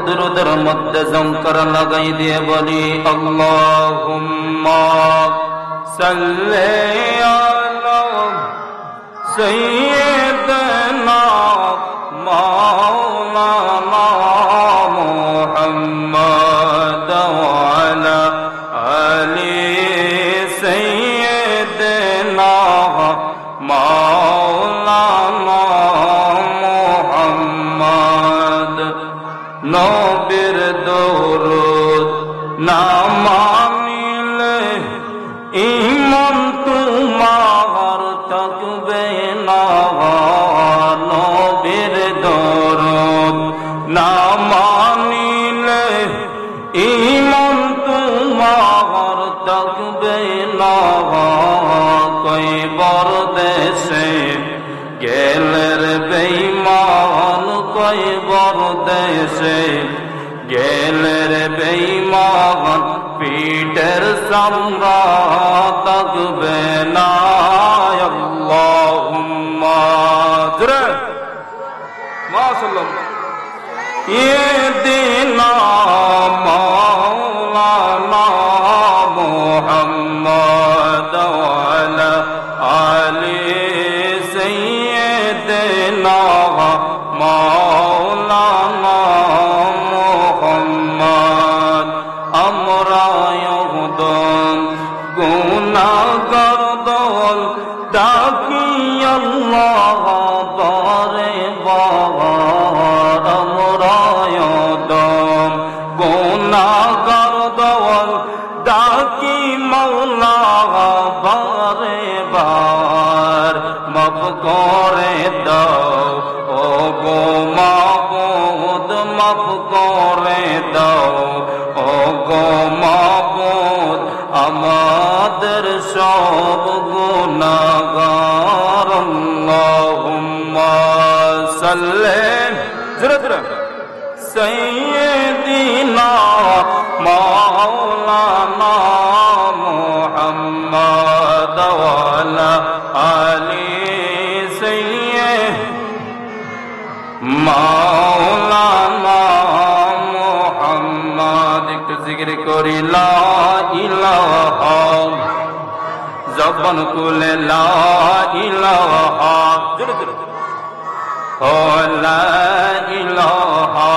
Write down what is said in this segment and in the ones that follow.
দুরুদের মধ্যে জঙ্কর লাগাই দিয়ে বলি আল্লাহুম্মা সাল্লি আলা সাইয়্যিদিনা মাওলানা মুহাম্মদ ওয়া আলা আলি সাইয়্যিদিনা মাওলানা মুহাম্মদ নবীর দরুদ না মানিলে ঈমান তোমার থাকবে না। নবীর দরুদ না মানিলে ঈমান তোমার থাকবে না। কই বরদেশে গেলের বেঈমান, কই বরদেশে গেলের বেঈমান, পিঠের চামড়া থাকবে না। আল্লাহুম্মা ইহদিনা মাওলানা মুহাম্মদ ওয়া আলা আলি সাইয়্যিদিনা মাওলানা মুহাম্মদ। আমরা ইহুদন গুনাহগার দল ডাকি আল্লাহ বারে বার। আমরা ইহুদন গুনাহগার দল ডাকি মাওলা বারে বার। মাফ করে দাও ও গো মাবুদ, মাফ করে দাও ও গো মাবুদ আমাদের সব গুনাহগার। আল্লাহুম্মা সাল্লি সাইয়্যিদিনা মাওলানা মুহাম্মদ ওয়া আলা আলি মাওলানা মুহাম্মদ। একটু জিকির করি লা ইলাহা, জবান খুলে লা ইলাহা, জোরে জোরে ও লা ইলাহা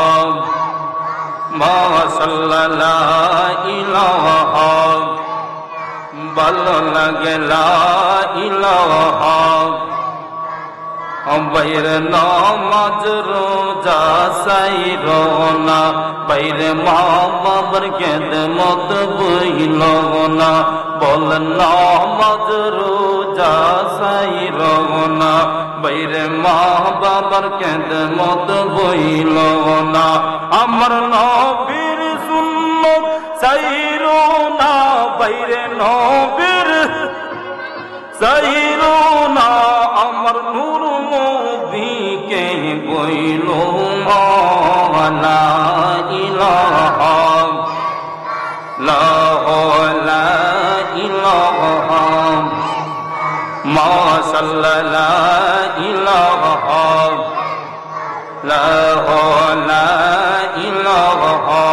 মাশাআল্লাহ লা ইলাহা। ভালো লাগে লা ইলাহা। বাইরে নামাজ রোজা সাইরো না, বাইরে মা বাবার খেদমত বইল না। বল নামাজ রোজা সাইরো না, বাইরে মা বাবার খেদমত বইল না। আমার নবীর সুন্নত সাইরো না, বাইরে নবীর সাইরো না। আমার নূর নবীকে বইল লা ইলাহা লা ইলাহা মাশাআল্লাহ লা ইলাহা লা ইলাহা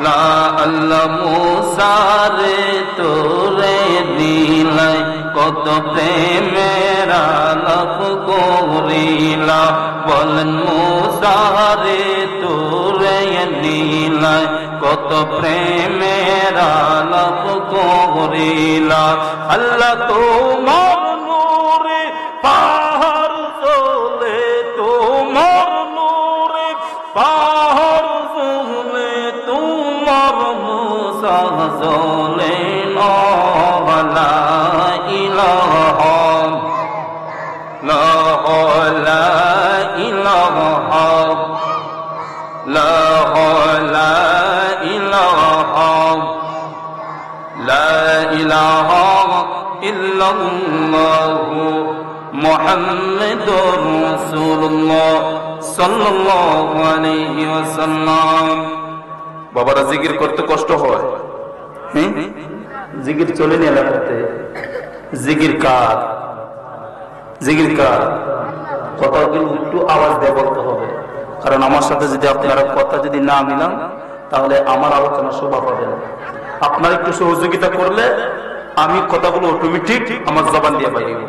লা। আল্লাহ মুসা রে তোরে দিলাই কত প্রেমের আলাপ করিলা বলেন মুসা রে তোরে নীলায় কত প্রেমের আলাপ করিলা আল্লাহ তোমার নূরে পাহাড় চলে তোমার নূরে পাহাড় চলে তোমার মুসা চলে লা ইলাহা লা ইলাহা লা ইলাহা লা ইলাহা ইল্লাল্লাহু মুহাম্মাদুর রাসূলুল্লাহ সাল্লাল্লাহু আলাইহি ওয়াসাল্লাম। বাবারা জিকির করতে কষ্ট হয়, হ্যাঁ জিকির চলেনি এলাকাতে। জিকির কার? জিকির কার? কথা কিন্তু একটু আওয়াজ দিয়ে বলতে হবে, কারণ আমার সাথে যদি আপনারা কথা যদি না মিলান তাহলে আমার আলোচনা শোভা পাবে না। আপনারা একটু সহযোগিতা করলে আমি কথাগুলো অটোমেটিক আমার জবান দিয়ে বাইরে।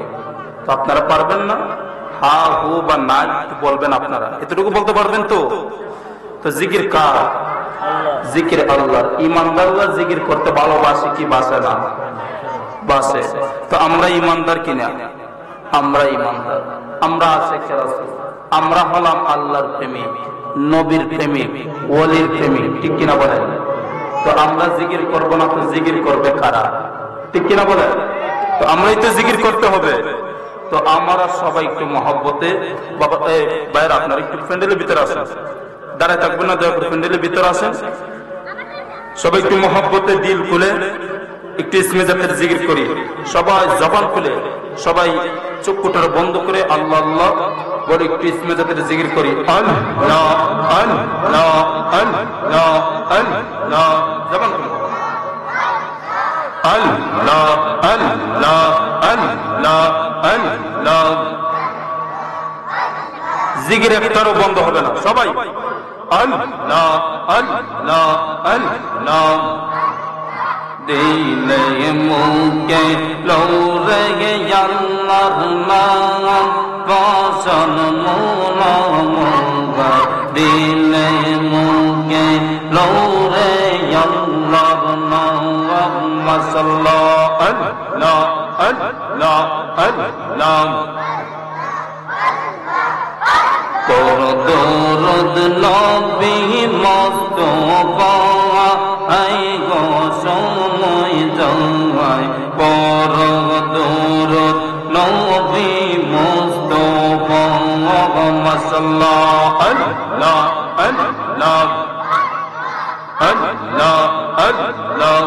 তো আপনারা পারবেন না, হা হু বা না একটু বলবেন, আপনারা এতটুকু বলতে পারবেন তো? তো জিকির কার? জিকির আল্লাহ। ইমানদাররা জিকির করতে ভালোবাসে কি বাসে না? বাসে। তো আমরা ইমানদার কিনা? আমরা ইমানদার, আমরা আশিক রাসূল, আমরা হলাম আল্লাহর প্রেমিক, নবীর প্রেমিক, ওলির প্রেমিক, ঠিক কিনা বলেন? তো আমরা জিকির করব না তো জিকির করবে কারা? ঠিক কিনা বলেন? তো আমরাই তো জিকির করতে হবে। তো আমরা সবাই একটু মহব্বতে, বাবা ভাইয়ের আপনারা একটু প্যান্ডেলের ভিতরে আসেন, দাঁড়ায় থাকবেন না, দয়া করে প্যান্ডেলের ভিতরে আসেন। সবাই একটু মহব্বতে দিল খুলে একটু ইসমে জাতের জিকির করি, সবাই জবান খুলে, সবাই চোখ কোটার বন্ধ করে আল্লাহ আল্লাহ বলে একটু ইসমে জাতের জিকির করি। আল্লাহ আল্লাহ আল্লাহ আল্লাহ, জবান খুলে আল্লাহ আল্লাহ আল্লাহ আল্লাহ। জিকির একটারও বন্ধ হবে না, সবাই আল্লাহ আল্লাহ আল্লাহ। দিলে মুকে লৌরে আল্লাহর নাম কসন মোলা মোলা, দিলে মুকে লৌরে আল্লাহর নাম মাশাআল্লাহ আল্লাহ আল্লাহ আল্লাহ। কর দরুদ নবী মুস্তাফা আই গো সময় যাওয়ায়, কর দরুদ নবী মুস্তাফা মাশাআল্লাহ আল্লাহ আল্লাহ আল্লাহ আল্লাহ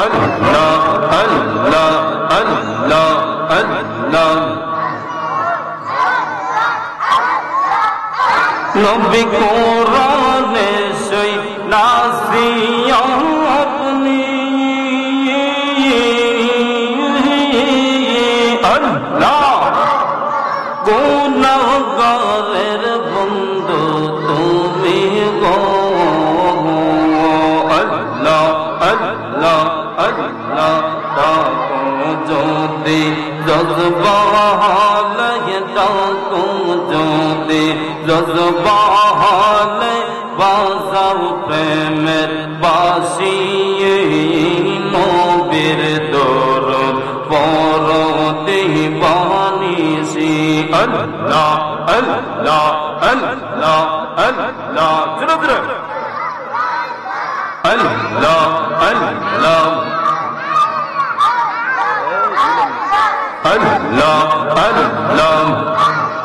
আল্লাহ আল্লাহ আল্লাহ আল্লাহ। নবী কোরআনে সই নাসিয়া আপনি আল্লাহ, গুনাহগারের বন্ধু তুমি গো আল্লাহ আল্লাহ আল্লাহ। ডাকো যদি জজবা হালে, ডাকো যদি জজবা হালে, বাজাও প্রেমের বাঁশি, নবীর দরুদ পড়তে বানিসি। আল্লাহ আল্লাহ আল্লাহ আল্লাহ, জোরে জোরে আল্লাহ আল্লাহ আল্লাহ আল্লাহ।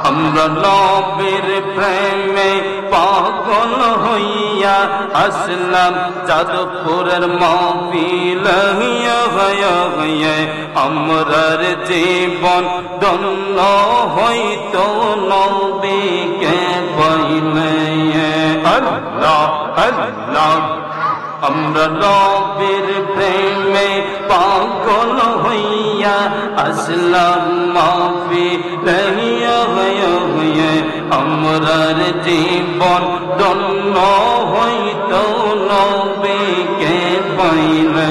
আমরা নবীর প্রেমে পাগল হইয়া আসলাম, যাদবপুরের মাহফিল হইয়া আমরার জীবন ধন্য হইতো নবীকে পাইলে। আল্লাহ আল্লাহ। আমরা নবীর প্রেমে পাগল হইয়া আসলাম, মাহফিল হইয়া আমরার জীবন ধন্য হইতো নবীকে পাইলে। পাইলে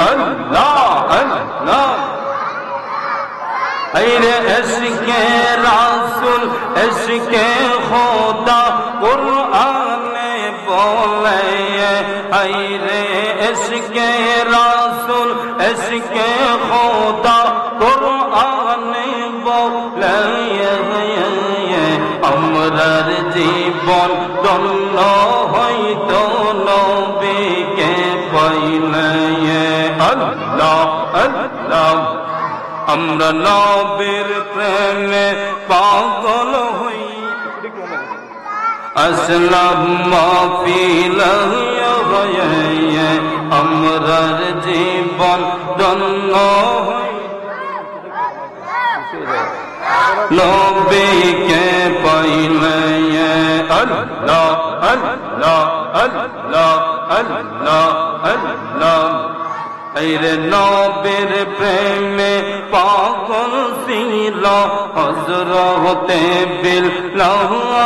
আল্লাহ আল্লাহ আইরে ইশকে রাসূল ইশকে খোদা কুরআনে বলে আইরে ইশকে রাসূল ইশকে খোদা কুরআনে বলে আমরার জীবন ধন্য হইতো নবীকে পাইলে আল্লাহ আল্লাহ আমরা নবীর প্রেমে পাগল হই আসলাম মাহফিল আমরার জীবন ধন্য হই নবীকে পাইলে আল্লাহ আল্লাহ আল্লাহ আল্লাহ আল্লাহ আইরে নবীর প্রেমে পাগল ছিল হযরতে বিলাল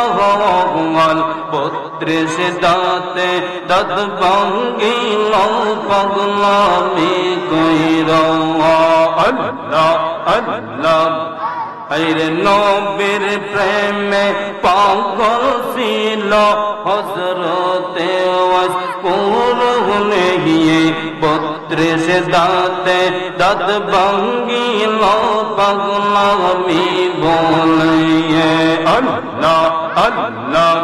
32 দাঁতে দাঁত ভাঙিল পাগলামি কইরা আল্লাহ আল্লাহ আইরে নবীর প্রেমে পাগল ছিল হযরতে ওয়াসকুর হলে গিয়ে 32 দাঁতে দাঁত ভাঙিল পাগলামি বলে আল্লাহ আল্লাহ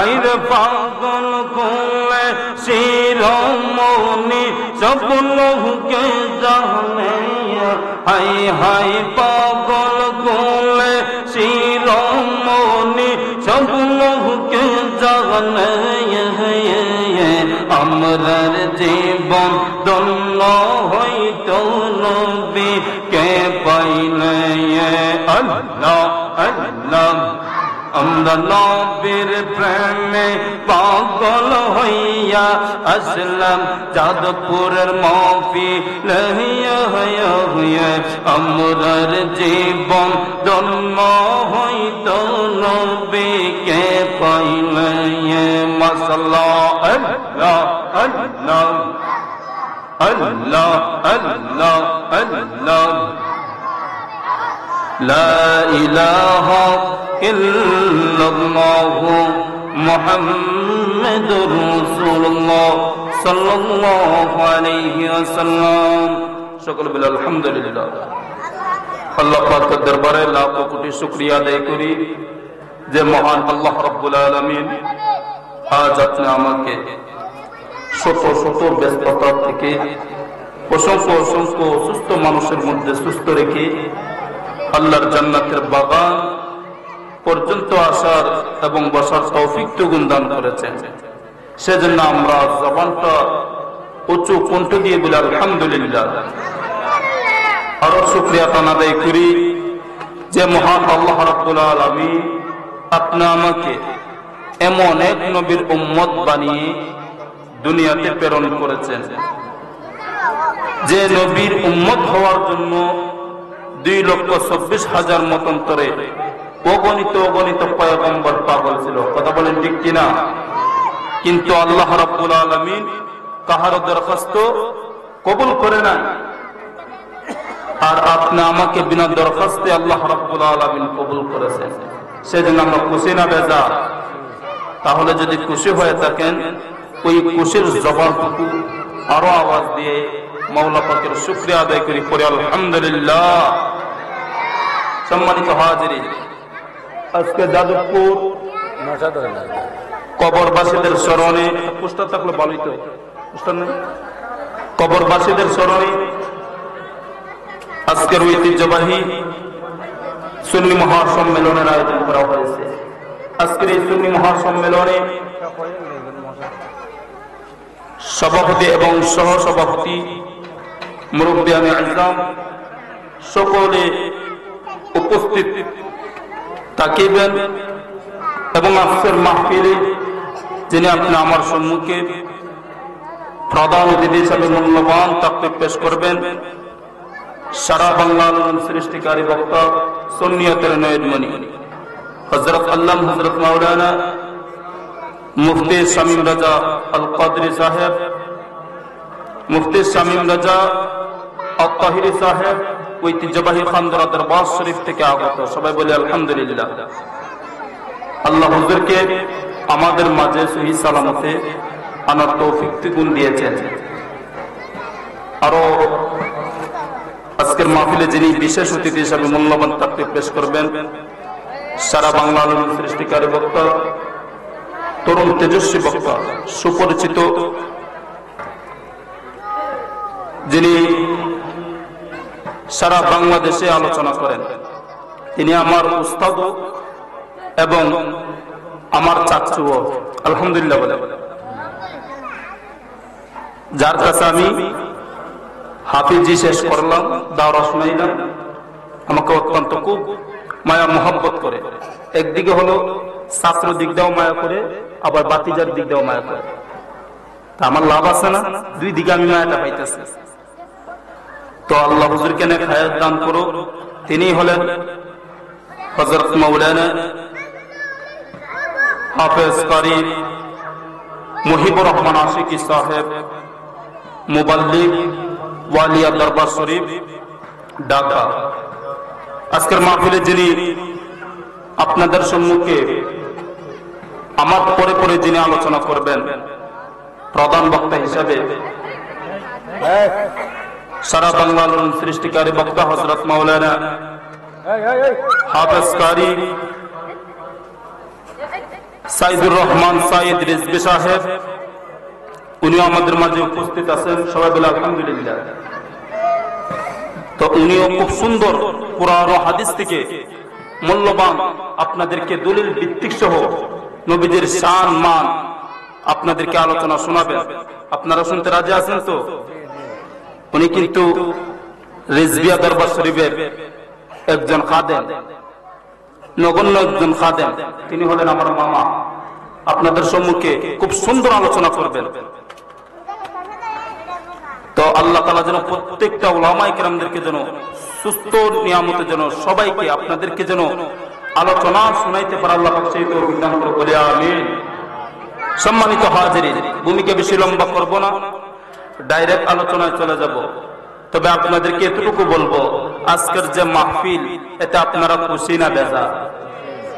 আইরে পাগল খুলে শিরোমণি সব লোকে জানে হাই হাই পাগল খুলে শিরোমণি সব লোকে জানে আমরার জীবন ধন্য হইতো নবীকে পাইলে আল্লাহ আল্লাহ আমরা নবীর প্রেমে পাগল হইয়া আসলাম যাদবপুরের মাহফিল হইয়া আমরার জীবন ধন্য হইতো নবীকে পাইলে মাশাআল্লাহ আল্লাহ আল্লাহ আল্লাহ আল্লাহ আল্লাহ লা ইলাহা ইল্লাল্লাহু মুহাম্মাদুর রাসূলুল্লাহ সাল্লাল্লাহু আলাইহি ওয়াসাল্লাম। সকল বলে আলহামদুলিল্লাহ। আল্লাহ পাকের দরবারে লাখ কোটি শুকরিয়া আদায় করি যে মহান আল্লাহ রাব্বুল আলামিন আজ আপনি আমাকে শত শত ব্যস্ততা থেকে অসংখ্য অসংখ্য সুস্থ মানুষের মধ্যে সুস্থ রেখে আল্লাহর জান্নাতের বাগান পর্যন্ত আসার এবং বসার তৌফিক গুণ দান করেছেন। সেজন্য আমরা জবানটা উঁচু কণ্ঠ দিয়ে বলি আলহামদুলিল্লাহ। আরো শুকরিয়া আদায় করি যে মহান আল্লাহ রাব্বুল আলামিন আপনি আমাকে এমন এক নবীর উম্মত বানিয়ে দুনিয়াতে প্রেরণ করেছেন যে নবীর উম্মত হওয়ার জন্য 2,24,000 মতান্তরে অগণিত অগণিত পয়গম্বর পাগল ছিল। কথা বলেন ঠিক কিনা? কিন্তু আল্লাহ রাব্বুল আলামিন কাহার দরখাস্ত কবুল করে না। আর আপনি আমাকে বিনা দরখাস্তে আল্লাহ রাব্বুল আলামিন কবুল করেছেন। সেজন্য আমরা খুশি না বেজার? তাহলে যদি খুশি হয়ে থাকেন ওই খুশির জবানটুকু আরো আওয়াজ দিয়ে মাওলা পাকের শুকরিয়া আদায় করি পড়ি আলহামদুলিল্লাহ। সম্মানিত হাজিরিন, আজকে যাদবপুর কবরবাসীদের স্মরণে পোস্টার থাকলে ভালোই তো, পোস্টার নেই, কবরবাসীদের স্মরণে আজকের ঐতিহ্যবাহী সুন্নি মহাসম্মেলনের আয়োজন করা হয়েছে। আজকের এই সুন্নি মহাসম্মেলনে সভাপতি এবং সহসভাপতি মুরব্বিয়ানে আজম সকলে উপস্থিত থাকিবেন এবং আজকের মাহফিলে যিনি আপনি আমার সম্মুখে প্রধান অতিথি হিসাবে মূল্যবান তাকবীর পেশ করবেন সারা বাংলার সৃষ্টিকারী বক্তা সুন্নিয়তের নয়নমণি হযরত আল্লামা হযরত মাওলানা মুফতি শামীম রাজা আল কাদরি সাহেব মুফতি শামীম রাজা আত-তাহিরি সাহেব ঐতিহ্যবাহী খানদরা দরবার শরীফ থেকে আগত। সবাই বলি আলহামদুলিল্লাহ। আল্লাহ হুজুরকে আমাদের মাঝে সহি সালামতে আনার তৌফিক গুণ দিয়েছেন। আরো আজকের মাহফিলে যিনি বিশেষ অতিথি হিসাবে মূল্যবান তাকরীর পেশ করবেন, সারা বাংলা আলমীর সৃষ্টিকারী বক্তা, তরুণ তেজস্বী বক্তা, সুপরিচিত, যিনি সারা বাংলাদেশে আলোচনা করেন, তিনি আমার উস্তাদ এবং আমার চাচুও। আলহামদুলিল্লাহ বলে, যার কাছে আমি হাফিজি শেষ করলাম, দাওরা শুনাইলাম, আমাকে অত্যন্ত খুব মায়া মোহাব্বত করে। একদিকে হলো ছাত্র দিক দিয়েও মায়া করে, আবার বাতিজার দিক দিয়েও মায়া করে। তা আমার লাভ আছে না? দুই দিকে আমি মায়াটা পাইতেছি। তো আল্লাহ হুজুরকে নে খায়ের দান করো। তিনি হলেন হযরত মাওলানা হাফেজ কারি মুহিবুর রহমান আশিকি সাহেব, মুবাল্লিগ, ওয়ালিয়া দরবার শরীফ, ঢাকা। আজকের মাহফিলে যিনি আপনাদের সম্মুখে আমার পরে পরে যিনি আলোচনা করবেন, প্রধান বক্তা হিসাবে সারা বাংলার সৃষ্টিকারী বক্তা হযরত মাওলানা হাফেজ কারি সাইদুর রহমান সাইদ রিজভী সাহেব, উনিও আমাদের মাঝে উপস্থিত আছেন। সবাই বলে আলহামদুলিল্লাহ। তো উনিও খুব সুন্দর কুরআন ও হাদিস থেকে মূল্যবান আপনাদেরকে দলিল ভিত্তিক সহ নবীদের শান মান আপনাদেরকে আলোচনা শোনাবেন। আপনারা শুনতে রাজি আছেন তো? উনি কিন্তু রিজভিয়া দরবার শরীফের একজন খাদেম, নগণ্য একজন খাদেম। তিনি হলেন আমার মামা। আপনাদের সম্মুখে খুব সুন্দর আলোচনা করবেন। তো আল্লাহ তাআলা যেন প্রত্যেকটা উলামায়ে কেরামদেরকে যেন সুস্থ নিয়ামতের জন্য সবাইকে আপনাদেরকে যেন আলোচনা শোনাইতে পারে আল্লাহ পাক সেই তৌফিক দান করে, বলে আমিন। সম্মানিত হাজিরিন, ভূমিকা বেশি লম্বা করব না, ডাইরেক্ট আলোচনায় চলে যাব। তবে আপনাদেরকে এতটুকু বলবো, আজকের যে মাহফিল, এতে আপনারা খুশি না বেজার?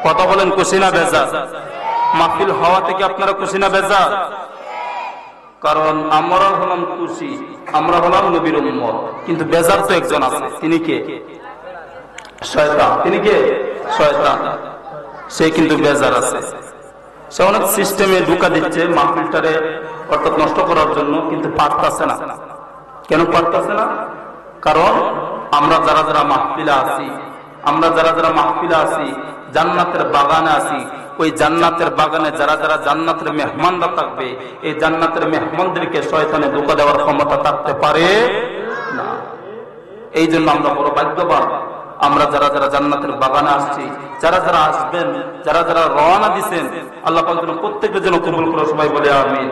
কথা বলেন, খুশি না বেজার? মাহফিল হওয়া থেকে আপনারা খুশি না বেজার? কারণ আমরা হলাম খুশি, আমরা হলাম নবীর উম্মত, কিন্তু বেজার তো একজন আছে। তিনি কে? শয়তান। তিনি কে? শয়তান। সে কিন্তু বেজার আছে। সে অনেক সিস্টেমে ঢুকা দিচ্ছে মাহফিলটারে, অর্থাৎ নষ্ট করার জন্য, কিন্তু পারতাছে না। কেন পারতাছে না? কারণ আমরা যারা যারা মাহফিলে আছি, জান্নাতের বাগানে আছি। ওই জান্নাতের বাগানে যারা যারা জান্নাতের মেহমানরা থাকবে, এই জান্নাতের মেহমানদেরকে শয়তানে ধোঁকা দেওয়ার ক্ষমতা থাকতে পারে না। এই জন্য আমরা বড় ভাগ্যবান, আমরা যারা যারা জান্নাতের বাগানে আসছি, যারা যারা আসবেন, যারা যারা রওনা দিচ্ছেন, আল্লাহ পাক যেন প্রত্যেকের জন্য কবুল করে। সবাই বলে আমিন।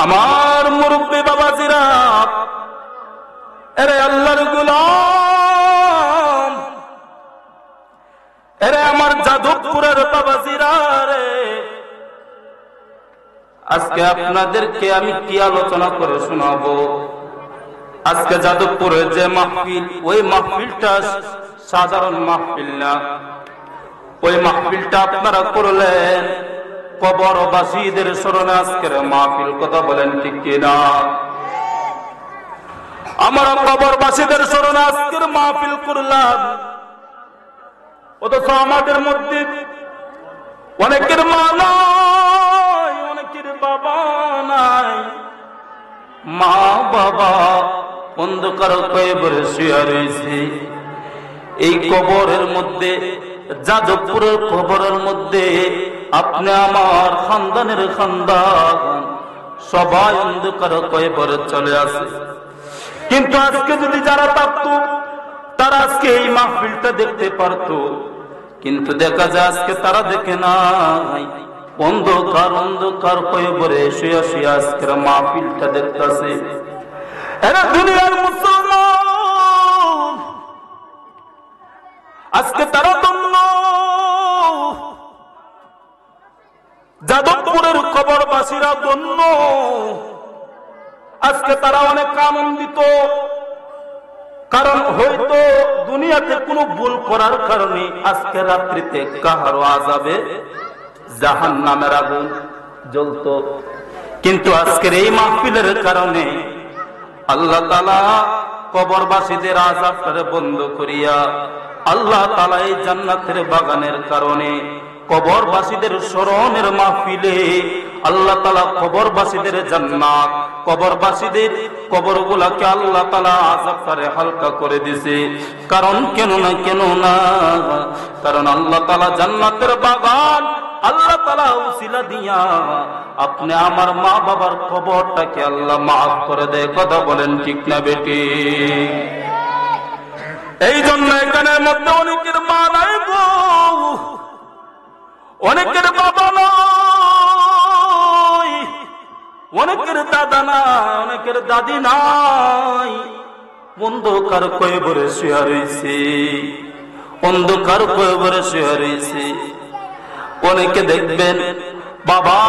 আমার মুরব্বী বাবাজিরা, এরে আল্লাহর গোলাম, এরে আমার যাদবপুরের বাবাজিরা রে, আজকে আপনাদেরকে আমি কি আলোচনা করে শোনাবো। আজকে যাদবপুরের যে মাহফিল, ওই মাহফিলটা সাধারণ মাহফিল না। ওই মাহফিলটা আপনারা করলেন কবরবাসীদের স্মরণে আজকের মাহফিল। কথা বলেন ঠিক কিনা? আমরা কবরবাসীদের স্মরণে আজকের মাহফিল করলাম, অথচ আমাদের মধ্যে অনেকের মা নাই, অনেকের বাবা নাই। মা বাবা অন্ধকার কবরে শুয়ে রয়েছে। এই কবরের মধ্যে, যাদবপুরের কবরের মধ্যে আপনি আমার খানদানের খানদান সবাই অন্ধকার কবরে চলে আসে। কিন্তু আজকে যদি যারা থাকতো, তারা আজকে এই মাহফিলটা দেখতে পারতো। কিন্তু দেখা যায় আজকে তারা দেখে নাই, অন্ধকার অন্ধকার কবরে শুয়ে শুয়ে আজকের মাহফিলটা দেখতেছে। এরা দুনিয়ার মুসলমান, আজকে তারা ধন্য। যাদবপুরের কবরবাসীরা ধন্য, আজকে তারা অনেক আনন্দিত, কারণ হয়তো দুনিয়াতে কোনো ভুল করার কারণে আজকে রাত্রিতে কাহারও আযাবে জাহান্নামের আগুন জ্বলতো, কিন্তু আজকের এই মাহফিলের কারণে আল্লাহ তাআলা কবরবাসীদের আযাবকে বন্ধ করিয়া আল্লাহ তাআলা এই জান্নাতের বাগানের কারণে কবরবাসীদের স্মরণের মাহফিলে আল্লাহ তাআলা কবরবাসীদের জান্নাত, কবরবাসীদের কবরগুলোকে আল্লাহ তাআলা আযাব করে হালকা করে দিয়েছে। কারণ কেন না কারণ আল্লাহ তাআলা জান্নাতের বাগান আল্লাহ তাআলা উসিলা দিয়া আপনি আমার মা বাবার কবরটাকে আল্লাহ মাফ করে দেয়। কথা বলেন ঠিক না বেটি? এই জন্য এখানের মধ্যে অনেকের মা নাই গো, অনেকের বাবা নাই, অনেকের দাদা নাই, অনেকের দাদি নাই, অন্ধকার কবরে শুয়ে রয়েছে, অন্ধকার কবরে শুয়ে রয়েছে। অনেকে দেখবেন বাবা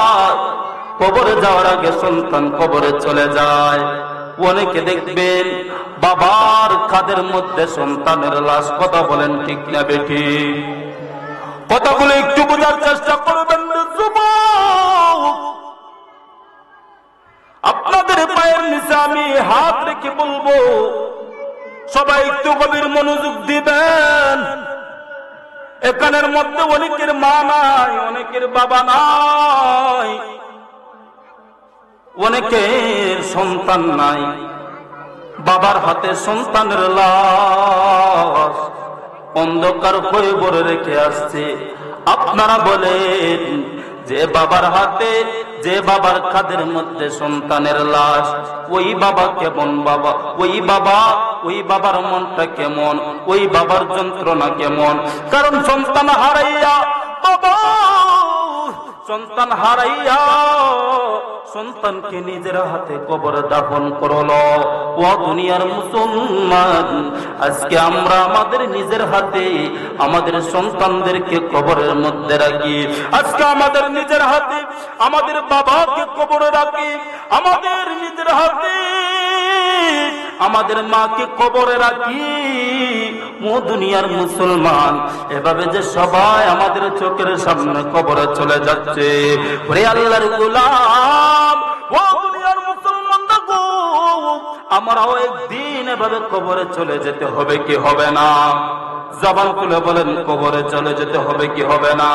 কবরে যাওয়ার আগে সন্তান কবরে চলে যায়, অনেকে দেখবেন বাবার কাঁধের মধ্যে সন্তানের লাশ। কথা বলেন ঠিক না বেটি? কথাগুলো একটু বোঝার চেষ্টা করবেন যুবক। আপনাদের পায়ের নিচে আমি হাত রেখে বলবো, সবাই একটু গভীর মনোযোগ দিবেন। এখানের মধ্যে অনেকের মা নাই, অনেকের বাবা নাই, অনেকের সন্তান নাই, বাবার হাতে সন্তানের লাশ অন্ধকার কবরে রেখে আসছে। আপনারা বলেন যে বাবার হাতে, যে বাবার কাঁধের মধ্যে সন্তানের লাশ, ওই বাবা কেমন বাবা? ওই বাবার মনটা কেমন? ওই বাবার যন্ত্রণা কেমন? কারণ সন্তান হারাইয়া বাবা, সন্তান হারাইয়া সন্তানকে নিজের হাতে কবরে দাফন করলো। ও দুনিয়ার মুসলমান, আজকে আমরা আমাদের নিজের হাতে আমাদের সন্তানদেরকে কবরের মধ্যে রাখি। আজকে আমাদের নিজের হাতে আমাদের বাবাকে কবরে রাখি, আমাদের নিজের হাতে আমাদের মাকে কবরে রাখি। ও দুনিয়ার মুসলমান, এভাবে যে সবাই আমাদের চোখের সামনে কবরে চলে যাচ্ছে, ওরে আল্লাহর গোলাম, ও দুনিয়ার মুসলমান গো, আমরাও একদিন এভাবে কবরে চলে যেতে হবে কি হবে না? জবান খুলে বলেন, কবরে চলে যেতে হবে কি হবে না?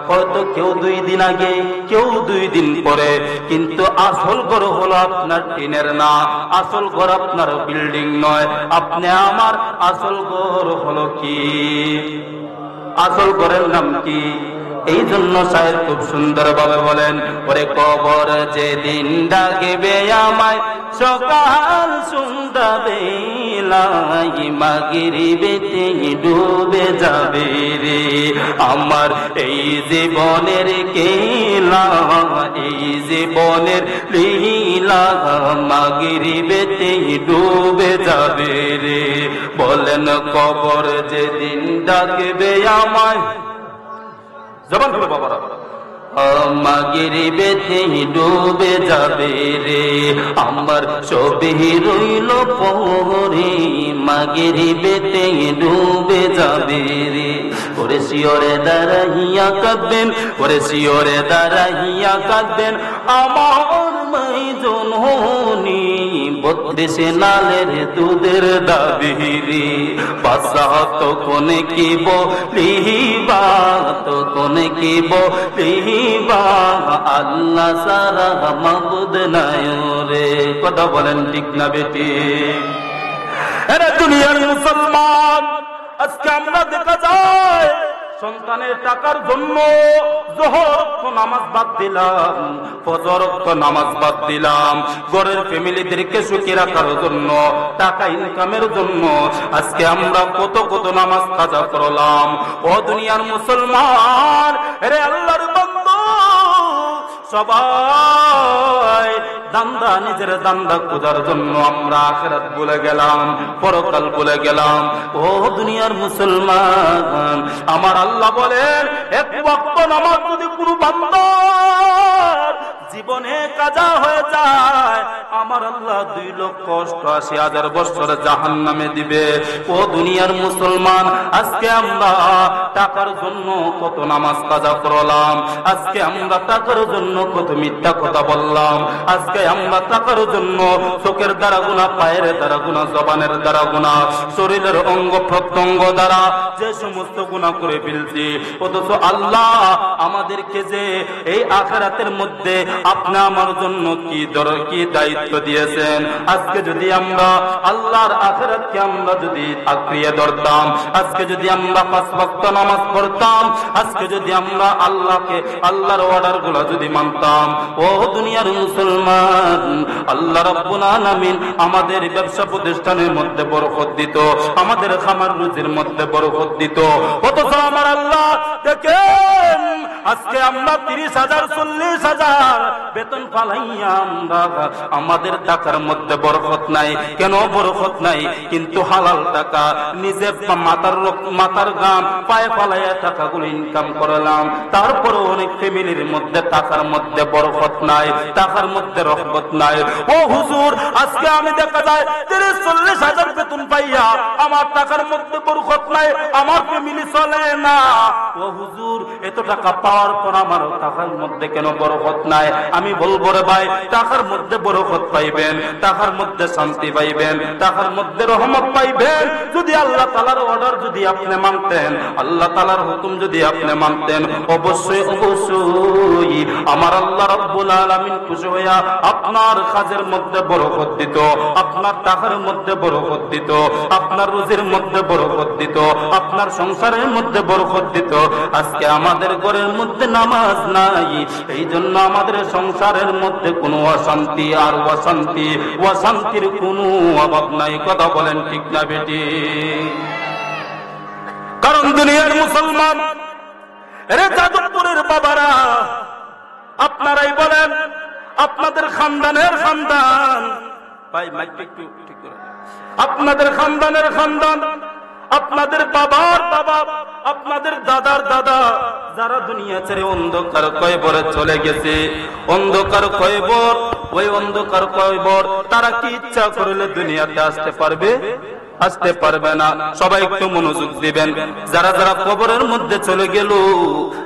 হয়তো কেউ 2 দিন আগে, কেউ 2 দিন পরে, কিন্তু আসল ঘর হলো আপনার টিনের না, আসল ঘর আপনার বিল্ডিং নয়। আপনি আমার আসল ঘর হলো কি? আসল ঘরের নাম কি? এই জন্য শায়ের খুব সুন্দর ভাবে বলেন, ওরে কবর যেদিন ডাকবে আমায় সকাল সন্ধ্যা বেলায়, মাগরিবেতে ডুবে যাবে রে আমার এই জীবনের কেলা, এই জীবনের লীলা, মাগরিবেতে ডুবে যাবে রে। বলেন কবর যেদিন ডাকবে আমায়, জবান খুলে বাবারা, মাগরিবেতে ডুবে যাবে রে আমার সবই রইল পরে, মাগরিবেতে ডুবে যাবে রে। ওরে শিওরে দাঁড়াইয়া কাঁদবেন, ওরে শিওরে দাঁড়াইয়া কাঁদবেন আমার মাই জননী, 32 নালের দুধের দাবি রে। বাসা তো কোনে কি বলিবা, তো কোনে কি বলিবা, আল্লাহ সারা মাবুদ নাই রে। কথা বলেন ঠিক না বেটি? এরা দুনিয়ার মুসলমান, আজকে আমরা দেখা যায় সন্তানের টাকার জন্য যোহর নামাজ বাদ দিলাম, ফজর নামাজ বাদ দিলাম, ঘরের ফ্যামিলিদেরকে সুখী রাখার জন্য, টাকা ইনকামের জন্য আজকে আমরা কত কত নামাজ কাজা করলাম। ও দুনিয়ার মুসলমান, রে আল্লাহর বান্দা, সবাই দান্দা, নিজের দান্দা খোঁজার জন্য আমরা আখিরাত ভুলে গেলাম, পরকাল ভুলে গেলাম। ও দুনিয়ার মুসলমান, আমার আল্লাহ বলেন, 1 ওয়াক্ত নামাজ যদি কোনো বান্দার জীবনে কাজা হয়ে যায়, আমার আল্লাহ 2,80,000 বছর জাহান্নামে দিবে। ও দুনিয়ার মুসলমান, আজকে আমরা টাকার জন্য কত নামাজ কাজা করলাম, আজকে আমরা টাকার জন্য কত মিথ্যা কথা বললাম, আজকে আমরা টাকার জন্য চোখের দ্বারা গুনাহ, পায়ের দ্বারা গুনাহ, জবানের দ্বারা গুনাহ, শরীরের অঙ্গ প্রত্যঙ্গ দ্বারা যে সমস্ত গুনাহ করে ফেলছি। অথচ আল্লাহ আমাদেরকে যে এই আখিরাতের মধ্যে আপনি আমার জন্য কি দায়িত্ব দিয়েছেন, আজকে যদি আমরা আল্লাহর আখিরাতকে আমরা যদি আঁকড়িয়ে ধরতাম, আজকে যদি আমরা 5 ওয়াক্ত নামাজ পড়তাম, আজকে যদি আমরা আল্লাহর অর্ডার গুলা যদি মানতাম, ও দুনিয়ার মুসলমান, আল্লাহ রাব্বুল আলামিন আমাদের ব্যবসা প্রতিষ্ঠানের মধ্যে বরকত দিত, আমাদের খামার রুজির মধ্যে বরকত দিত। অথচ আমার আল্লাহ দেখেন, আজকে আমরা 30,000 40,000 বেতন পালাইয়া আমরা আমাদের টাকার মধ্যে বরকত নাই। কেন বরকত নাই? কিন্তু হালাল টাকা নিজে মাথার গাম পায়ে পালাইয়া টাকাগুলো ইনকাম করলাম, তারপরে অনেক ফ্যামিলির মধ্যে টাকার মধ্যে বরকত নাই, টাকার মধ্যে রহমত নাই। ও হুজুর, আজকে আমি দেখা যায় 30-40,000 বেতন পাইয়া আমার টাকার মধ্যে বরকত নাই, আমার ফ্যামিলি চলে না। ও হুজুর, এত টাকা পাওয়ার পর আমার টাকার মধ্যে কেন বরকত নাই? আমি বলবো রে ভাই, টাকার মধ্যে বরকত পাইবেন, টাকার মধ্যে শান্তি পাইবেন, টাকার মধ্যে রহমত পাইবেন যদি আল্লাহ তাআলার অর্ডার যদি আপনি মানতেন, আল্লাহ তাআলার হুকুম যদি আপনি মানতেন, অবশ্যই অবশ্যই আমার আল্লাহ রাব্বুল আলামিন খুশি হইয়া আপনার কাজের মধ্যে বরকত দিত, আপনার টাকার মধ্যে বরকত দিত, আপনার রুজির মধ্যে বরকত দিত, আপনার সংসারের মধ্যে বরকত দিত। আজকে আমাদের ঘরের মধ্যে নামাজ নাই, এই জন্য আমাদের সংসারের মধ্যে কোনো অশান্তি আর অশান্তির কোনো অভাব নাই। কথা বলেন ঠিক না বেটি? কারণ দুনিয়ার মুসলমান, রে যাদবপুরের বাবারা, আপনারাই বলেন, আপনাদের খানদানের খানদান, ভাই মাইক একটু ঠিক করে, আপনাদের খানদানের খানদান, আপনাদের বাবার বাবা, আপনাদের দাদার দাদা, যারা দুনিয়া ছেড়ে অন্ধকার কয়বরে চলে গেছে, অন্ধকার কয়বর, ওই অন্ধকার কয়বর তারা কি ইচ্ছা করলে দুনিয়াতে আসতে পারবে? আসতে পারবে না। সবাই একটু মনোযোগ দিবেন। যারা যারা কবরের মধ্যে চলে গেল,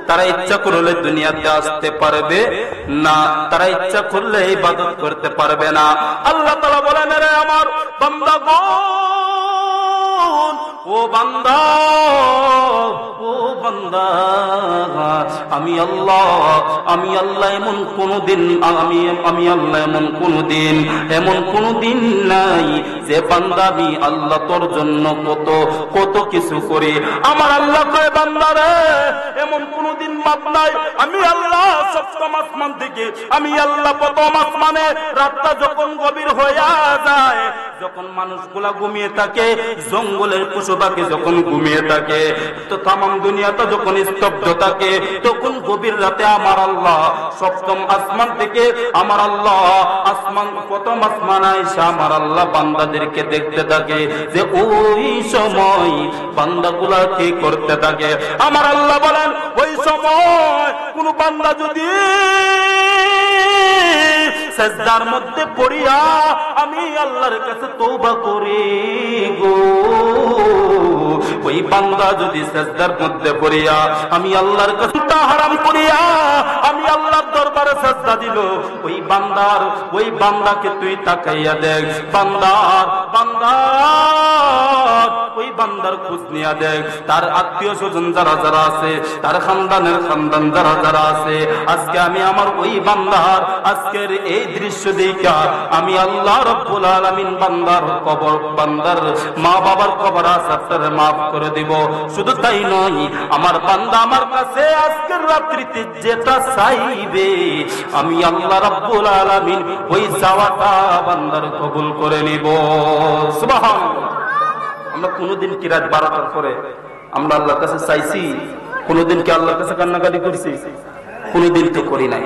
তারা ইচ্ছা করলে দুনিয়াতে আসতে পারবে না, তারা ইচ্ছা করলে ইবাদত করতে পারবে না। আল্লাহ তাআলা বলেন, রে আমার বান্দাগণ, ও বান্দা, ও বান্দা, আমি আল্লাহ এমন কোনদিন এমন কোনদিন নাই যে বান্দা আমি আল্লাহ তোর জন্য কত কিছু করি। আমার আল্লাহ কয়, বান্দা রে, এমন কোনদিন বাদ নাই, আমি আল্লাহ সপ্তম আসমান থেকে, আমি আল্লাহ প্রথম আসমানে রাতটা যখন গভীর হইয়া যায়, যখন মানুষগুলা ঘুমিয়ে থাকে, জঙ্গলের পশু পাখি যখন ঘুমিয়ে থাকে, তো তামাম দুনিয়াটা যখন স্তব্ধ থাকে, তখন গভীর রাতে আমার আল্লাহ সপ্তম আসমান থেকে আমার আল্লাহ প্রথম আসমান আয়েশা আমার আল্লাহ বান্দাদেরকে দেখতে থাকে, যে ওই সময় বান্দাগুলা কি করতে থাকে। আমার আল্লাহ বলেন, ওই সময় কোন বান্দা যদি সিজদার মধ্যে পড়িয়া আমি আল্লাহর কাছে তওবা করি গো, ওই বান্দা যদি সিজদার মধ্যে পড়িয়া আমি আল্লাহর কাছে হারাম করিয়া আমি আল্লাহর দরবারে সিজদা দিল, ওই বান্দাকে তুই তাকাইয়া দেখ, ওই বান্দার খোঁজ নিয়া দেখ, তার আত্মীয় স্বজন যারা যারা আছে, তার খানদানের খানদান যারা যারা আছে, আজকে আমি আমার ওই বান্দার আজকের এই দৃশ্য দেখা আমি আল্লাহ রাব্বুল আলামিন বান্দার মা বাবার কবর আযাবটারে মাফ করে দিব। শুধু তাই নয়, আমার বান্দা আমার কাছে আজকের রাত্রিতে যেটা চাইবে আমি আল্লাহ রাব্বুল আলামিন ওই চাওয়াটা বান্দার কবুল করে নিব। সুবহানাল্লাহ। আমরা কোনদিন কি রাত 12টার পরে আমরা আল্লাহর কাছে চাইছি? কোনদিন কি আল্লাহর কাছে কান্নাকাটি করছি? কোনদিন তো করি নাই।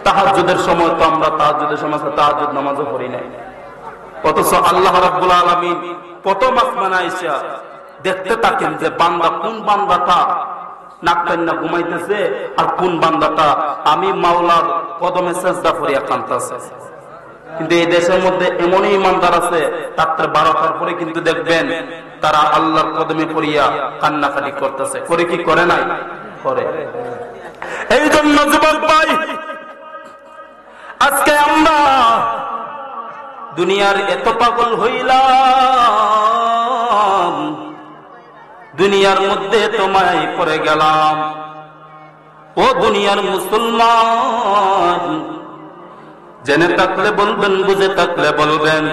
তাহাজ্জুদের সময় তো আমরা তাহাজ্জুদ নামাজও পড়ি নাই। অথচ আল্লাহ রাব্বুল আলামিন প্রথম আসমানে আয়েশা দেখতে থাকেন যে বান্দা কোন বান্দাটা নাক টান্না ঘুমাইতেছে, আর কোন বান্দাটা আমি মাওলার কদমে সেজদা করিয়া কাঁদতেছে। কিন্তু এই দেশের মধ্যে এমনই ইমানদার আছে, রাত্রে 12টার পরে কিন্তু দেখবেন তারা আল্লাহর কদমে পড়িয়া কান্নাকাটি করতেছে। করে কি করে নাই? করে। এই জন্য যুবক ভাই, আজকে আমরা দুনিয়ার এত পাগল হইলাম, দুনিয়ার মধ্যে তোমায় পড়ে গেলাম। ও দুনিয়ার মুসলমান, জেনে থাকলে বলবেন, বুঝে থাকলে বলবেন,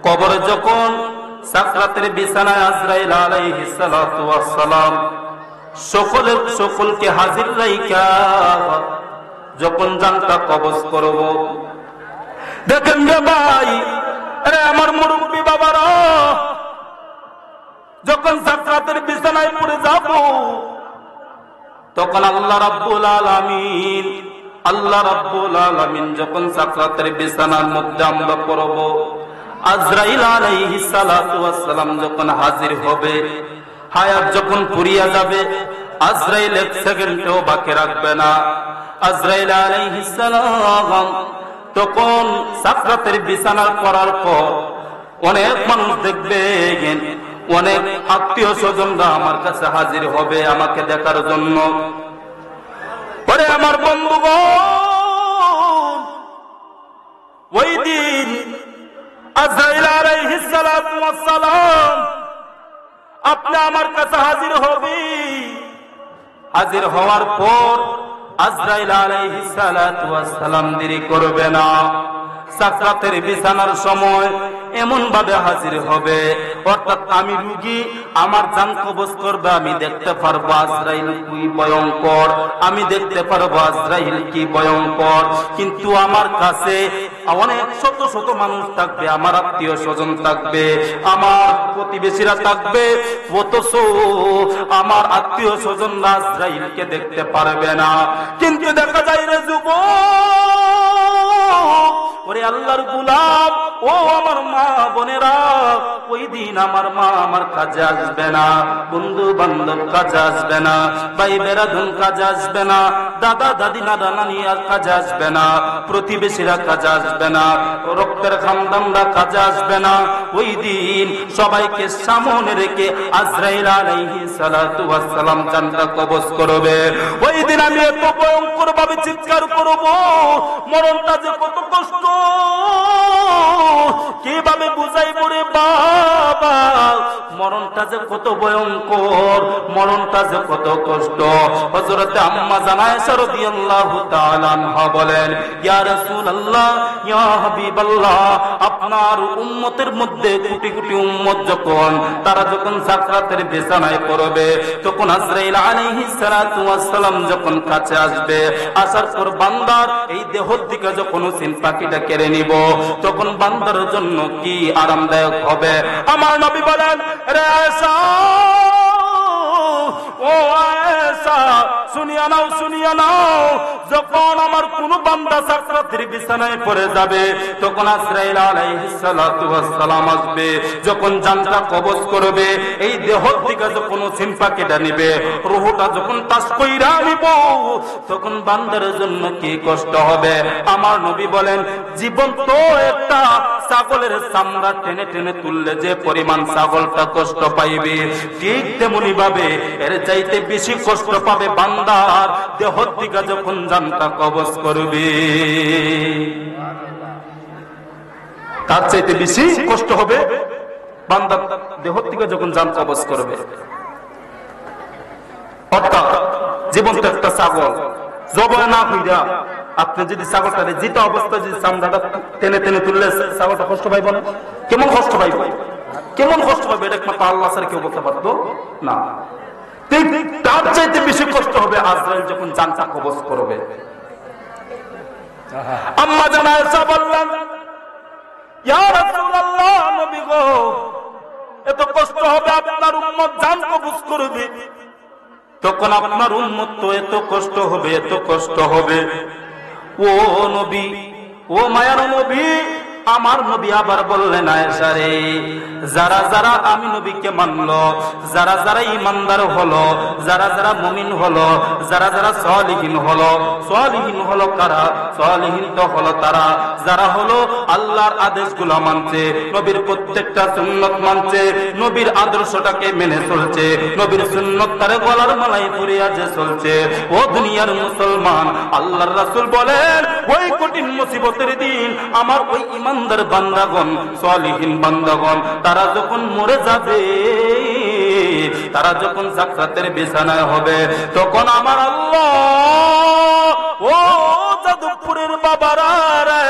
কবরে যখন সাকরাতের বিছানায় আজরাইল আলাইহিস সালাতু ওয়াস সালাম সকলকে হাজির রাইখা যখন জানটা কবজ করব, দেখেন রে ভাই, আরে আমার মুরব্বী বাবারা, যখন সাকরাতের বিছানায় পড়ে যাব, তখন আল্লাহ রাব্বুল আলামিন যখন সাকরাতের বিছানার মধ্যে আমরা পড়ব, আজরাইল আলাইহিস সালাতু ওয়াস সালাম যখন হাজির হবে, হায়াত যখন ফুরিয়ে যাবে, আজরাইল এক সেকেন্ডও বাকি রাখবে না। আজরাইল আলাইহিস সালাম তখন সাকরাতের বিছানার পড়ার পর অনেক মানুষ দেখবেন, অনেক আত্মীয় স্বজনরা আমার কাছে হাজির হবে আমাকে দেখার জন্য। পরে আমার বন্ধুগণ, ওই দিন আজরাইল আলাইহিস সালাতু ওয়াস সালাম আপনি আমার কাছে হাজির হবে। হাজির হওয়ার পর আজরাইল আলাইহিস সালাতু ওয়াস সালাম দেরি করবে না। সাকরাতের বিছানার সময় এমন ভাবে হাজির হবে, অর্থাৎ আমি রোগী, আমার জান কবজ করবে, আমি দেখতে পারবো আজরাইল কি ভয়ঙ্কর, আমি দেখতে পারবো আজরাইল কি ভয়ঙ্কর। কিন্তু আমার কাছে অনেক শত শত মানুষ থাকবে, আমার আত্মীয় স্বজন থাকবে, আমার প্রতিবেশীরা থাকবে, অথচ আমার আত্মীয় স্বজনরা আজরাইলকে দেখতে পারবে না। কিন্তু দেখা যায় রে যুবক, ওরে আল্লাহর গোলাম, ও আমার মা বোনেরা, ওই দিন আমার মা আমার কাজে আসবে না, বন্ধু বান্ধব কাজে আসবে না, ভাই বেরাধন কাজে আসবে না, দাদা দাদি নানা নানি আর কাজে আসবে না, প্রতিবেশীরা কাজে আসবে না, রক্তের খানদানরা কাজে আসবে না। ওই দিন সবাইকে সামনে রেখে আজরাইল আলাইহিস সালাতু ওয়াস সালাম জানটা কবজ করবে। ওই দিন আমি এত ভয়ঙ্কর ভাবে চিৎকার করব, মরণটা যে কত কষ্ট, কিভাবে বুঝাই পড়ে বাবা, মরণটা যে কত ভয়ঙ্কর, মরণটা যে কত কষ্ট। হযরতে আম্মা জানা আয়েশা রাদিয়াল্লাহু তাআলা আনহা বলেন, ইয়া রাসূলুল্লাহ, ইয়া হাবিবাল্লাহ, আপনার উম্মতের মধ্যে কোটি কোটি উম্মত যখন তারা যখন সাকরাতের বিছানায় পড়বে, তখন আজরাইল আলাইহিস সালাতু ওয়াস সালাম যখন কাছে আসবে, আসার পর বান্দার এই দেহ থেকে যখন সিন পাখিটা কেড়ে নিব, তখন বান্দার জন্য কি আরামদায়ক হবে। আমার নবী বলেন, রে আয়েশা, ও আয়েশা, শুনিয়া নাও, শুনিয়া নাও, যখন আমার কোন বান্দা সাকরাতের বিছানায় পড়ে যাবে, তখন আজরাইল আলাইহিস সালাতু ওয়াস সালাম আসবে, যখন জানটা কবজ করবে, এই দেহ থেকে যখন সিনপা কেটে নিবে, রূহটা যখন তাস কইরা নিব, তখন বান্দার জন্য কি কষ্ট হবে। আমার নবী বলেন, জীবন তো একটা ছাগলের চামড়া টেনে টেনে তুললে যে পরিমাণ ছাগলটা কষ্ট পাইবে, ঠিক তেমনি ভাবে এর চাইতে বেশি কষ্ট পাবে বান্দার দেহ থেকে যখন জানটা কবজ করবে। তার চাইতে বেশি কষ্ট হবে বান্দার দেহ থেকে যখন জান কবজ করবে। অর্থাৎ জীবন তো একটা ছাগল, জবাই না হইয়া আপনি যদি ছাগলটারে জিতা অবস্থায় যদি চামড়াটা টেনে টেনে তুললে ছাগলটা কষ্ট পাইব না? কেমন কষ্ট পাইব, কেমন কষ্ট পাইবে, এটা একমাত্র আল্লাহ ছাড়া কেউ বলতে পারতো না। তার চাইতে বেশি কষ্ট হবে আজরাইল যখন জানটা কবজ করবে। আম্মা জানা আয়েশা বললেন, ইয়া রাসূলুল্লাহ, নবী গো, এত কষ্ট হবে, আপনার উম্মত জান কবজ করবে, তখন আপনার উম্মত তো এত কষ্ট হবে, এত কষ্ট হবে। ও নবী, ও মায়ার নবী, আমার নবী আবার বললেন, আয়েশা রে, যারা যারা আমি নবীকে মানলো, যারা যারা ইমানদার হলো, যারা যারা মুমিন হলো, যারা যারা সালিহিন হলো, সালিহিন হলো কারা? সালিহিন তো হলো তারা যারা হলো আল্লাহর আদেশগুলো মানছে, নবীর প্রত্যেকটা সুন্নত মানছে, নবীর আদর্শটাকে মেনে চলছে, নবীর সুন্নত তারে গলার মালাই পরিয়া যে চলছে। ও দুনিয়ার মুসলমান, আল্লাহর রাসূল বলেন, ওই কঠিন মুসিবতের দিন আমার ওই ইমানদার বান্দাগণ, সালিহিন বান্দাগণ, তারা যখন মরে যাবে, তারা যখন সাকরাতের বিছানায় হবে, তখন আমার আল্লাহ, ও যাদবপুরের বাবারা রে,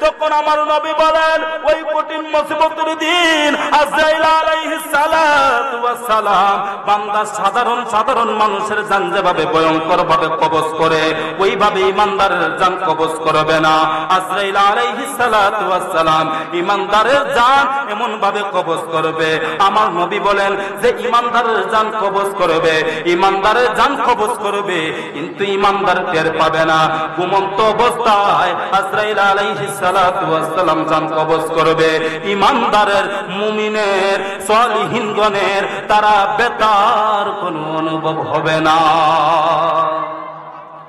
তখন আমার নবী বলেন, ওই কঠিন মুসিবতের দিন আজরাইল আলাইহিস সালাতু ওয়াস সালাম বান্দা সাধারণ সাধারণ মানুষের জান যেভাবে ভয়ঙ্কর ভাবে কবজ করে, ওইভাবে ইমানদারের জান কবজ করবে না। আজরাইল আলাইহিস সালাতু ওয়াস সালাম ইমানদারের জান এমন ভাবে কবজ করবে, আমার নবী বলেন যে ইমানদারের জান কবজ করবে, ইমানদারের জান কবজ করবে, কিন্তু ইমানদার টের পাবে না। ঘুমন্ত অবস্থায় আজরাইল আলাইহিস সালাতু ওয়াস সালাম জান কবজ করবে। ইমানদারের, মুমিনের, সালিহিনগণের তারা বেতার কোনো অনুভব হবে না,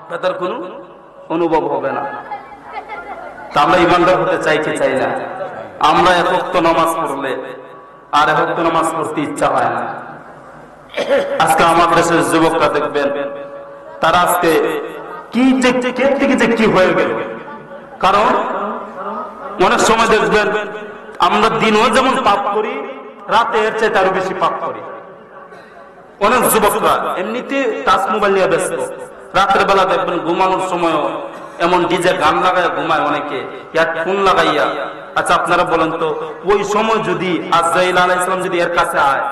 বেতার কোনো অনুভব হবে না। তা আমরা ইমানদার হতে চাই কি চাই না? আমরা এক ওয়াক্ত নামাজ পড়লে আর এক ওয়াক্ত নামাজ পড়তে ইচ্ছা হয় না। আজকে আমাদের দেশের যুবকরা দেখবেন, তারা আজকে কি কি হয়ে গেল। কারণ অনেক সময় দেখবেন আমরা দিনও যেমন পাপ করি, রাতে এর চেয়ে আরো বেশি পাপ করি। অনেক যুবকরা এমনিতে টাচ মোবাইল নিয়ে ব্যস্ত, রাতের বেলা দেখবেন ঘুমানোর সময় এমন ডিজে গান লাগাইয়া ঘুমায়, অনেকে হেডফোন লাগাইয়া। আচ্ছা আপনারা বলেন তো, ওই সময় যদি আজরাইল আলাইহিস সালাম যদি এর কাছে আয়,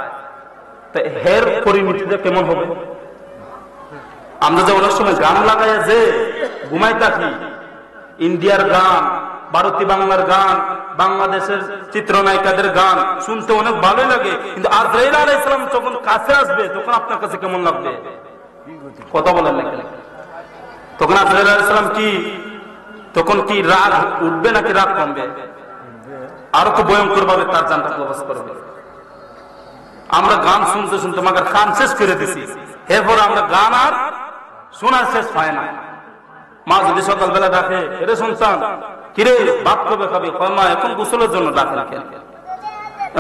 তা এর পরিণতিটা কেমন হবে? আমরা যে অনেক সময় গান লাগাইয়া যে ঘুমাই থাকি, ইন্ডিয়ার গান, ভারতীয় বাংলার গান, বাংলাদেশের চিত্রনায়িকাদের গান শুনতে অনেক ভালোই লাগে, কিন্তু আজরাইল আলাইহিস সালাম যখন কাছে আসবে তখন আপনার কাছে কেমন লাগবে? কথা বলেন না কেন? তখন আজরাইল আলাইহিস সালাম কি, তখন কি রাগ উঠবে নাকি রাগ কমবে? আরো তো ভয়ঙ্কর ভাবে তার জানটা কবজ করবে। আমরা গান শুনতে শুনতে মাগার কান শেষ করে দিছি, এরপর আমরা গান আর শোনার শেষ হয় না। মা যদি সকালবেলা ডাকে, এরে সন্তান কিরে ভাত কবে খাবি? মা এখন গোসলের জন্য ডাকে না কেন?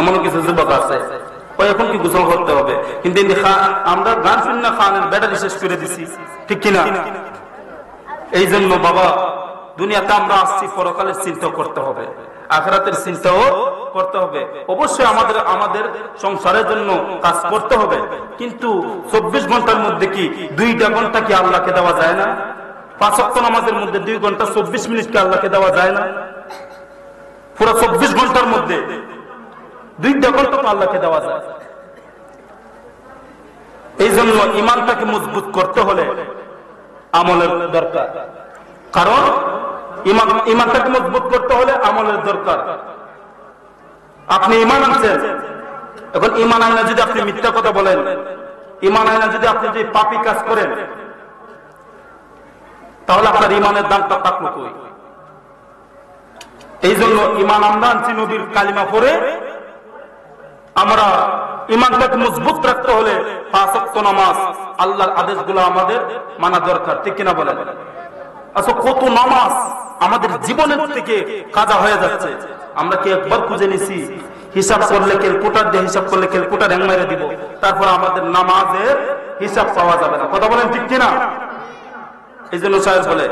এমন কিছু যুবক আছে, এখন কি গোসল করতে হবে, কিন্তু আমরা গান শুনি না, খানের ব্যাটারি শেষ করে দিছি, ঠিক কিনা? এই জন্য বাবা, দুনিয়াতে আমরা আসছি পরকালের চিন্তা করতে হবে, আখিরাতের চিন্তাও করতে হবে। অবশ্যই আমাদের সংসারের জন্য কাজ করতে হবে, কিন্তু 24 ঘন্টার মধ্যে কি 2টা ঘন্টা কি আল্লাহকে দেওয়া যায় না? 5 ওয়াক্ত নামাজের মধ্যে 2 ঘন্টা 24 মিনিট কি আল্লাহকে দেওয়া যায় না? পুরো 24 ঘন্টার মধ্যে 2টা ঘন্টা তো আল্লাহকে দেওয়া যায়। এই জন্য ইমানটাকে মজবুত করতে হলে আমলের দরকার, কারণ ইমানটাকে মজবুত করতে হলে আমলের দরকার। আপনি ইমান আনছেন, এখন ইমান আইনা যদি আপনি মিথ্যা কথা বলেন, ইমান আইনা যদি আপনি যে পাপী কাজ করেন, তাহলে আপনার ইমানের দামটা থাকলো কই? এই জন্য ইমান আমরা আনছি নবীর কালিমা পড়ে। আমরা ইমানটাকে মজবুত রাখতে হলে 5 ওয়াক্ত নামাজ, আল্লাহর আদেশগুলো আমাদের মানা দরকার, ঠিক কিনা বলেন? আচ্ছা, কত নামাজ আমাদের জীবনের থেকে কাজা হয়ে যাচ্ছে, আমরা কি একবার খুঁজে নিছি? হিসাব করলে ক্যালকুলেটর দিয়ে হিসাব করলে ক্যালকুলেটর হ্যাং মেরে দিব, তারপর আমাদের নামাজের হিসাব পাওয়া যাবে না। কথা বলেন ঠিক কিনা? এই জন্য সাহেব বলে,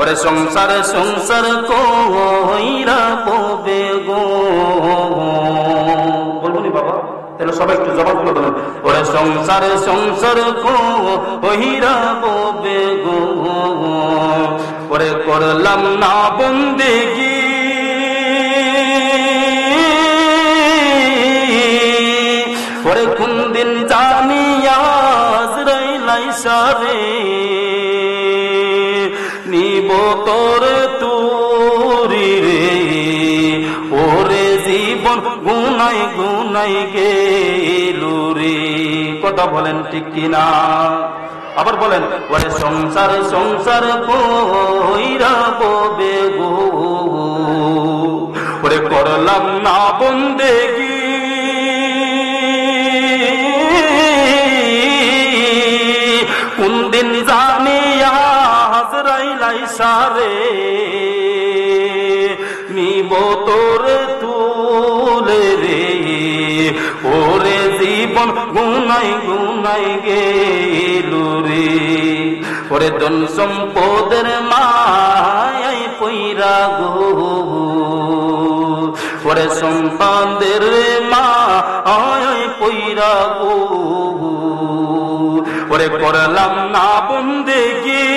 ওরে সংসারে সংসার কইরা ববে গো, বলবো নি বাবা? তাহলে সবাই একটু জবাব করে দেবেন। ওরে সংসারে সংসার কইরা ববে গো, ওরে করলাম না বন্দেগি, ওরে কোন দিন জানি আজরাইল আইসা রে, নিব তোরে তুরি রে, ওরে জীবন গুনাই গুনাই গেলু রে। কথা বলেন ঠিক কিনা? আবার বলেন, ওরে সংসার সংসার কইরা ববে গো, ওরে করলাম না বন্দেগী, কোন দিন জানিয়া হাজরাইল আইসারে নিব তোরে তুলে রে, ওরে জীবন গুনাই গুনাই গেল রে, ওরে ধন সম্পদের মায়াই পইরা গো, ওরে সন্তানদের মায়াই পইরা গো, ওরে করলাম না বন্দেগী,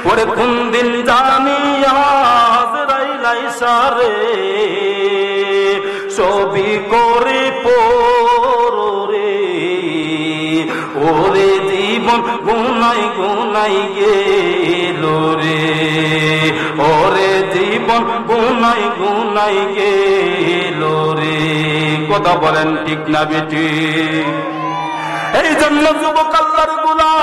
ওরে কোন দিন জানিয়া হাজরাইল আইসারে সবই করে পরে, ওরে জীবন গুনাই গুনাই গেল রে, ওরে জীবন গুনাই গুনাই গেল রে। কথা বলেন ঠিক না বেটি? এই জন্য যুবক আল্লাহর গোলাম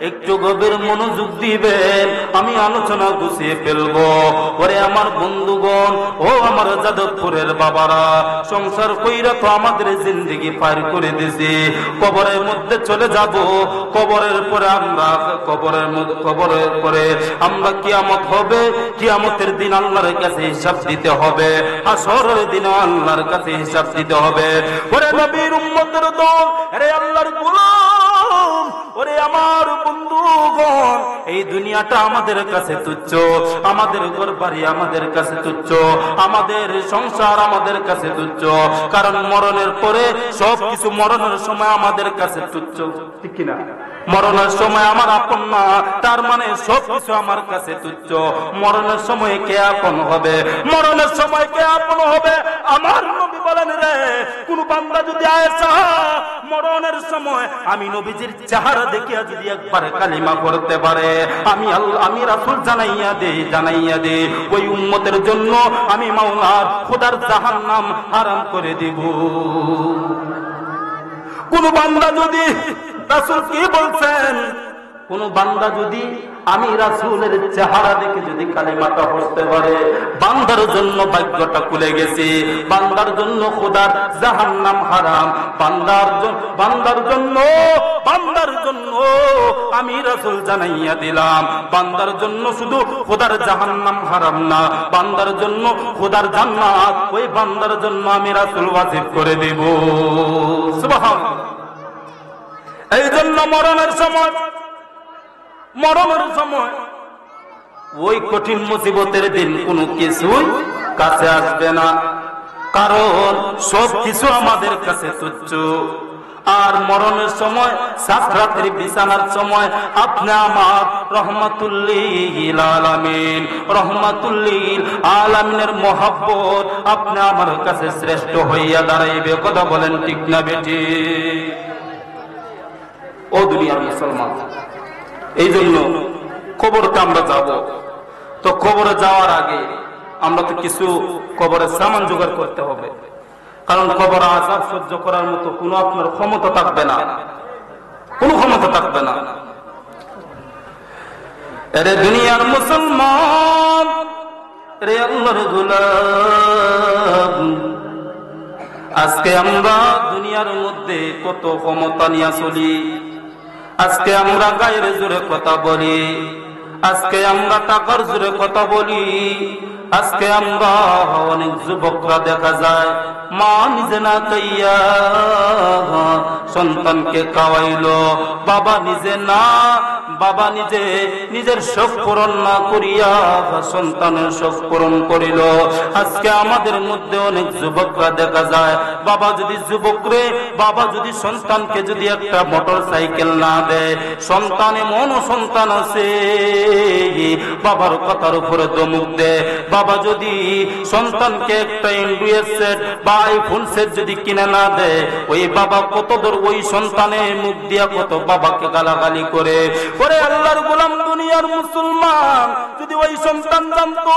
একটু গভীর মনোযোগ দিবেন, আমি আলোচনা গুছিয়ে ফেলবো। ওরে আমার বন্ধুগণ, ও আমার যাদবপুরের বাবারা, সংসার কইরা তো আমাদের জিন্দেগি পার করে দিছি, কবরের মধ্যে চলে যাব, কবরের পরে আমরা কবরের পরে আমরা কিয়ামত হবে, কিয়ামতের দিন আল্লাহর কাছে হিসাব দিতে হবে, হাসরের দিন আল্লাহর কাছে হিসাব দিতে হবে। ওরে নবীর উম্মতের দল, আরে আল্লাহর গোলাম, ওরে আমার বন্ধুগণ, এই দুনিয়াটা আমাদের কাছে তুচ্ছ, আমাদের ঘর বাড়ি আমাদের কাছে তুচ্ছ, আমাদের সংসার আমাদের কাছে তুচ্ছ, কারণ মরণের পরে সবকিছু মরণের সময় আমাদের কাছে তুচ্ছ, ঠিক কিনা? মরণের সময় আমার আপন না, তার মানে সবকিছু আমার কাছে তুচ্ছ। মরণের সময় কে আপন হবে? মরণের সময় কে আপন হবে? আমার নবী বলেন রে, কোন বান্দা যদি আয়েশা মরণের সময় আমি নবীজির চেহারা দেখিয়া যদি একবার কালিমা পড়তে পারে, আমি রাসূল জানাইয়া দে ওই উম্মতের জন্য আমি মাওলার খোদার জাহান্নাম হারাম করে দেব। কোন বান্দা যদি, রাসূল কি বলছেন, কোন বান্দা যদি আমি রাসূলের চেহারা দেখে যদি কালিমাটা পড়তে পারে, বান্দার জন্য ভাগ্যটা খুলে গেছে, বান্দার জন্য খোদার জাহান্নাম হারাম, বান্দার জন্য আমি রাসূল জানাইয়া দিলাম, বান্দার জন্য শুধু খোদার জাহান্নাম হারাম না, বান্দার জন্য খোদার জান্নাত, ওই বান্দার জন্য আমি রাসূল ওয়াজিব করে দেব। সুবহানাল্লাহ। এই জন্য মরণের সময় ওই কঠিন মুসিবতের দিন কোনো কিছুই কাছে আসবে না, কারণ সব কিছু আমাদের কাছে তুচ্ছ। আর মরণের সময়, সাকরাতের বিছানার সময় আপনি আমার রহমাতুল্লিল আলামিনের মহব্বত আপনি আমার কাছে শ্রেষ্ঠ হইয়া দাঁড়াইবে। কথা বলেন ঠিক না বেটি? ও দুনিয়ার মুসলমান, এই জন্য কবরকে আমরা যাব, তো কবরে যাওয়ার আগে আমরা তো কিছু কবরের সামান জোগাড় করতে হবে, কারণ কবর আযাব সহ্য করার মতো কোনো আপনার ক্ষমতা থাকবে না, কোনো ক্ষমতা থাকবে না। আরে দুনিয়ার মুসলমান, রে আল্লাহর গোলাম, আজকে আমরা দুনিয়ার মধ্যে কত ক্ষমতা নিয়ে চলি, আজকে আমরা গায়ের জোরে কথা বলি, আজকে আমরা টাকার জোরে কথা বলি, আজকে আমরা অনেক যুবকরা দেখা যায় মা নিজে না খাইয়া সন্তানকে খাওয়াইলো, বাবা নিজে নিজের শখ পূরণ না করিয়া সন্তানের শখ পূরণ করিল। আজকে আমাদের মধ্যে অনেক যুবকরা দেখা যায় বাবা যদি সন্তানকে যদি একটা মোটর সাইকেল না দেয়, সন্তান এমন সন্তান আছে বাবার কথার উপরে দমুক দেয়, বাবা যদি সন্তানকে একটা অ্যান্ড্রয়েড সেট বা আইফোন সেট যদি কিনে না দেয়, ওই বাবা কত দূর ওই সন্তানের মুখ দিয়া কত বাবাকে গালাগালি করে। ওরে আল্লাহর গোলাম, দুনিয়ার মুসলমান, যদি ওই সন্তান জানতো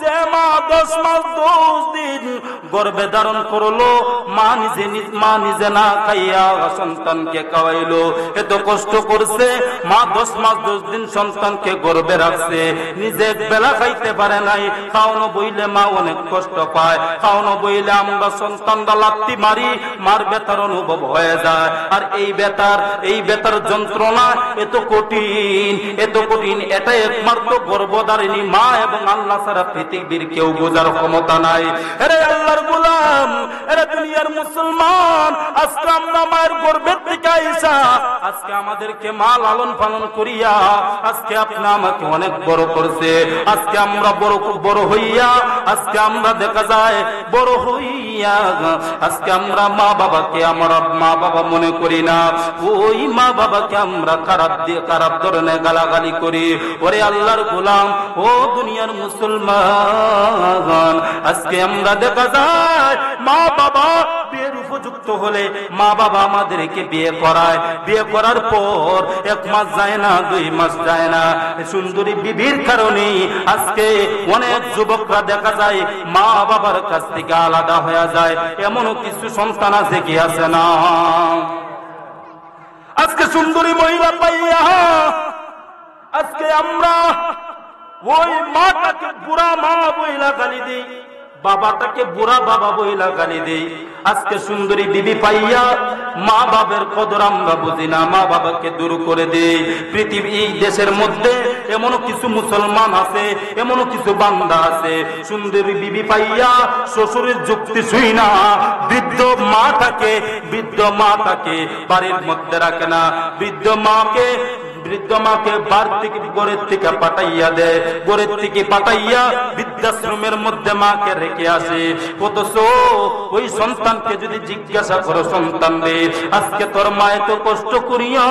যে মা 10 মাস 10 দিন গর্ভে ধারণ করলো, মা নিজে না খাইয়া সন্তানকে খাওয়াইলো, এত কষ্ট করছে, মা 10 মাস 10 দিন সন্তানকে গর্ভে রাখছে, নিজে বেলা খাইতে পারে নাই, খাওয়ানো বইলে মা অনেক কষ্ট পায়, খাওয়ানো বইলে আমরা সন্তানরা লাত্তি মারি, মার ব্যথার অনুভব হয়ে যায়। আর এই ব্যথার যন্ত্রণা এত কঠিন, এত কঠিন, এটা একমাত্র গর্ভধারিণী মা এবং আল্লাহ ছাড়া পৃথিবীর কেউ বোঝার ক্ষমতা নাই। আরে আল্লাহর গোলাম, আরে দুনিয়ার মুসলমান, আজকে আমরা মায়ের গর্ভের থেকে আইসা আজকে আমাদেরকে মা লালন পালন করিয়া আজকে আপনি আমাকে অনেক বড় করছে। আজকে আমরা বড় হইয়া আজকে আমরা দেখা যায় বড় হইয়া আজকে আমরা মা বাবাকে আমরা মা বাবা মনে করি না, ওই মা বাবাকে আমরা খারাপ ধরনের গালাগালি করি। ওরে আল্লাহর গোলাম, ও দুনিয়ার মুসলমান, আজকে আমরা দেখা যায় মা বাবা বিয়ের উপযুক্ত হলে মা বাবা আমাদেরকে বিয়ে করায়, বিয়ে করার পর 1 মাস যায় না, 2 মাস যায় না, সুন্দরী বিবির কারণে আজকে অনেক যুবকরা দেখা যায় মা বাবার কাছ থেকে আলাদা হয়ে যায়। এমনও কিছু সন্তান আছে কি আছে না? আজকে সুন্দরী মহিলা পাইয়া আজকে আমরা ওই মাটাকে বুড়া মা বইলা গালি দিই, বাবাটাকে বুড়া বাবা বইলা গালি দেই। আজকে সুন্দরী বিবি পাইয়া মা বাবার কদর আমরা বুঝি না, মা বাবাকে দূর করে দেই। পৃথিবী এই দেশের মধ্যে এমনও কিছু মুসলমান আছে, এমনও কিছু বান্দা আছে, সুন্দরী বিবি পাইয়া শ্বশুরের যুক্তি শুই না, বৃদ্ধ মাটাকে বাড়ির মধ্যে রাখে না, বৃদ্ধ মাকে বার থেকে ঘরের থেকে পাঠাইয়া দেয়, ঘরের থেকে পাঠাইয়া বৃদ্ধাশ্রমের মধ্যে মাকে রেখে আসে। অথচ ওই সন্তানকে যদি জিজ্ঞাসা করো, সন্তান রে আজকে তোর মা এত কষ্ট করিয়া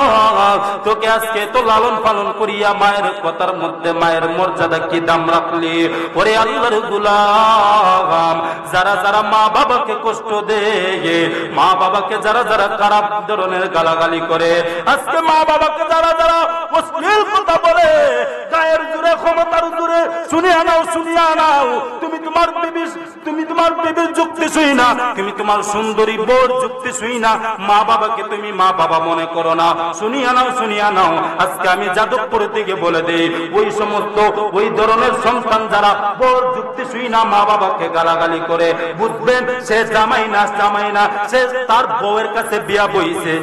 তোকে আজকে এত লালন পালন করিয়া মায়ের কথার মধ্যে মায়ের মর্যাদা কি দাম রাখলি? ওরে আল্লাহর গোলাম, যারা মা বাবাকে কষ্ট দেয়, মা বাবাকে যারা খারাপ ধরনের গালাগালি করে, আজকে মা বাবাকে যারা অশ্লীল কথা বলে, গায়ের জোরে ক্ষমতার জোরে শুনিয়া নাও, তুমি তোমার বিবির যুক্তি শুই না, তুমি তোমার সুন্দরী বোর যুক্তি শুই না, মা বাবাকে তুমি মা বাবা মনে করো না, শুনিয়া নাও। আজকে আমি যাদবপুর থেকে বলে দেই, ওই সমস্ত ওই ধরনের সন্তান যারা বোর যুক্তি শুই না মা বাবাকে গালাগালি করে, বুঝবেন সে জামাই না, সে তার বউয়ের কাছে বিয়া বইছে,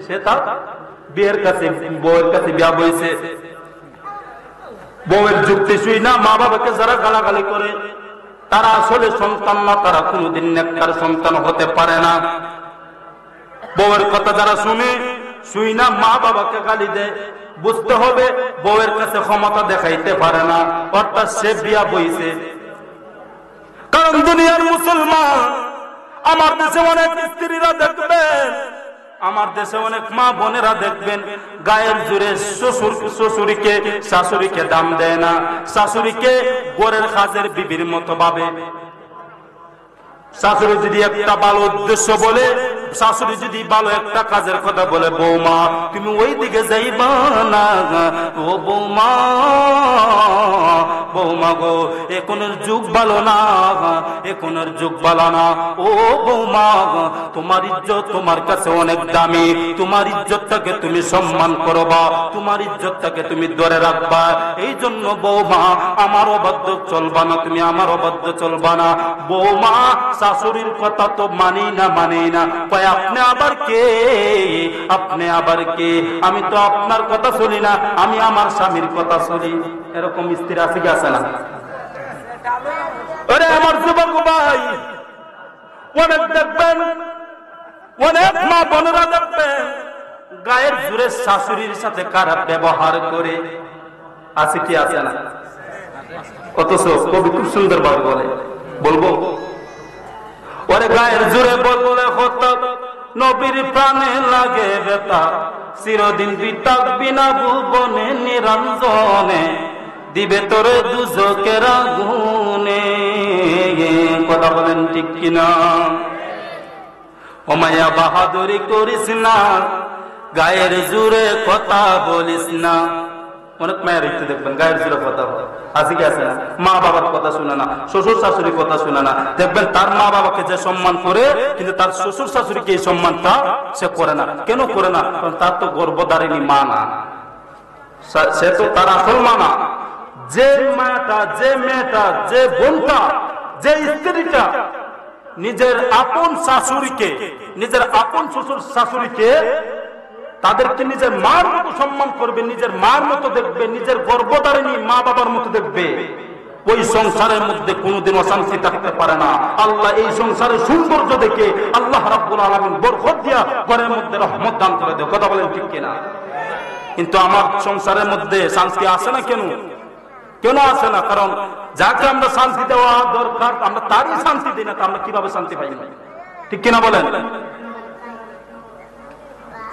সে তার বউয়ের কাছে বিয়া বইছে। বউয়ের যুক্তি শুই না মা বাবাকে যারা গালাগালি করে, তারা আসলে সন্তান না, তারা কোনদিন নেককার সন্তান হতে পারে না। বউয়ের কথা যারা শুই না মা বাবাকে গালি দেয়, বুঝতে হবে বউয়ের কাছে ক্ষমতা দেখাইতে পারে না, অর্থাৎ সে বিয়া বইছে। কারণ দুনিয়ার মুসলমান, আমার দেশে অনেক স্ত্রীরা দেখবেন, আমার দেশে অনেক মা বোনেরা দেখবেন, গায়ের জোরে শাশুড়িকে দাম দেয় না, শাশুড়িকে গোরের কাজের বিবির মতো ভাবে। শাশুড়ি যদি একটা ভালো উদ্দেশ্য বলে, শাশুড়ি যদি ভালো একটা কাজের কথা বলে, বৌমা তুমি ওই দিকে যাইবা না, ও বৌমা গো এখনের যুগ ভালো না, ও বৌমা তোমার ইজ্জত তোমার কাছে অনেক দামি, তোমার ইজ্জতটাকে তুমি সম্মান করবা, তোমার ইজ্জতটাকে তুমি ধরে রাখবা। এই জন্য বৌমা আমার অবাধ্য চলবা না, তুমি আমার অবাধ্য চলবা না। বৌমা শাশুড়ির কথা তো মানি না, আপনি আবার কে? আমি তো আপনার কথা শুনি না, আমি আমার স্বামীর কথা শুনি। এরকম স্ত্রী আছে কি আছে না? আরে আমার যুবক ভাই, অনেক দেখবেন, অনেক মা বোনেরা দেখবেন গায়ের জোরে শাশুড়ির সাথে খারাপ ব্যবহার করে, আছে কি আছে না? অথচ কবি খুব সুন্দর ভাবে বলবো, ওরে গায়ের জোরে বললে হতো নবীর প্রাণে লাগে বেতা, চিরদিন থাকবি না ভুবনে নিরঞ্জনে, দিবে তোরে দুজকের আগুন বলেন ঠিক কিনা? ও মায়া বাহাদুরি করিস না, গায়ের জোরে কথা বলিস না। অনেক মায়ের একটু দেখবেন গায়ের জোরে কথা বলে, আছে কি আছে না? মা বাবার কথা শুনে না, শ্বশুর শাশুড়ির কথা শুনে না। দেখবেন তার মা বাবাকে যে সম্মান করে, কিন্তু তার শ্বশুর শাশুড়িকে এই সম্মানটা সে করে না। কেন করে না? কারণ তার তো গর্ভধারিণী মা না, সে তো তার আসল মা না। যে মাটা, যে মেয়েটা, যে বোনটা, যে স্ত্রীটা নিজের আপন শাশুড়িকে, নিজের আপন শ্বশুর শাশুড়িকে তাদেরকে নিজের মার মতো সম্মান করবে, নিজের মার মতো দেখবে, নিজের গর্ভধারিণী মা বাবার মতো দেখবে, ওই সংসারের মধ্যে কোনোদিন অশান্তি থাকতে পারে না। আল্লাহ এই সংসারের সৌন্দর্য দেখে আল্লাহ রাব্বুল আলামিন বরকত দিয়া ঘরের মধ্যে রহমত দান করে দেয়। কথা বলেন ঠিক কিনা? কিন্তু আমার সংসারের মধ্যে শান্তি আসে না কেন? কেন আসে না? কারণ যাকে আমরা শান্তি দেওয়া দরকার আমরা তারই শান্তি দিই না, তা আমরা কিভাবে শান্তি পাই না? ঠিক কিনা বলেন?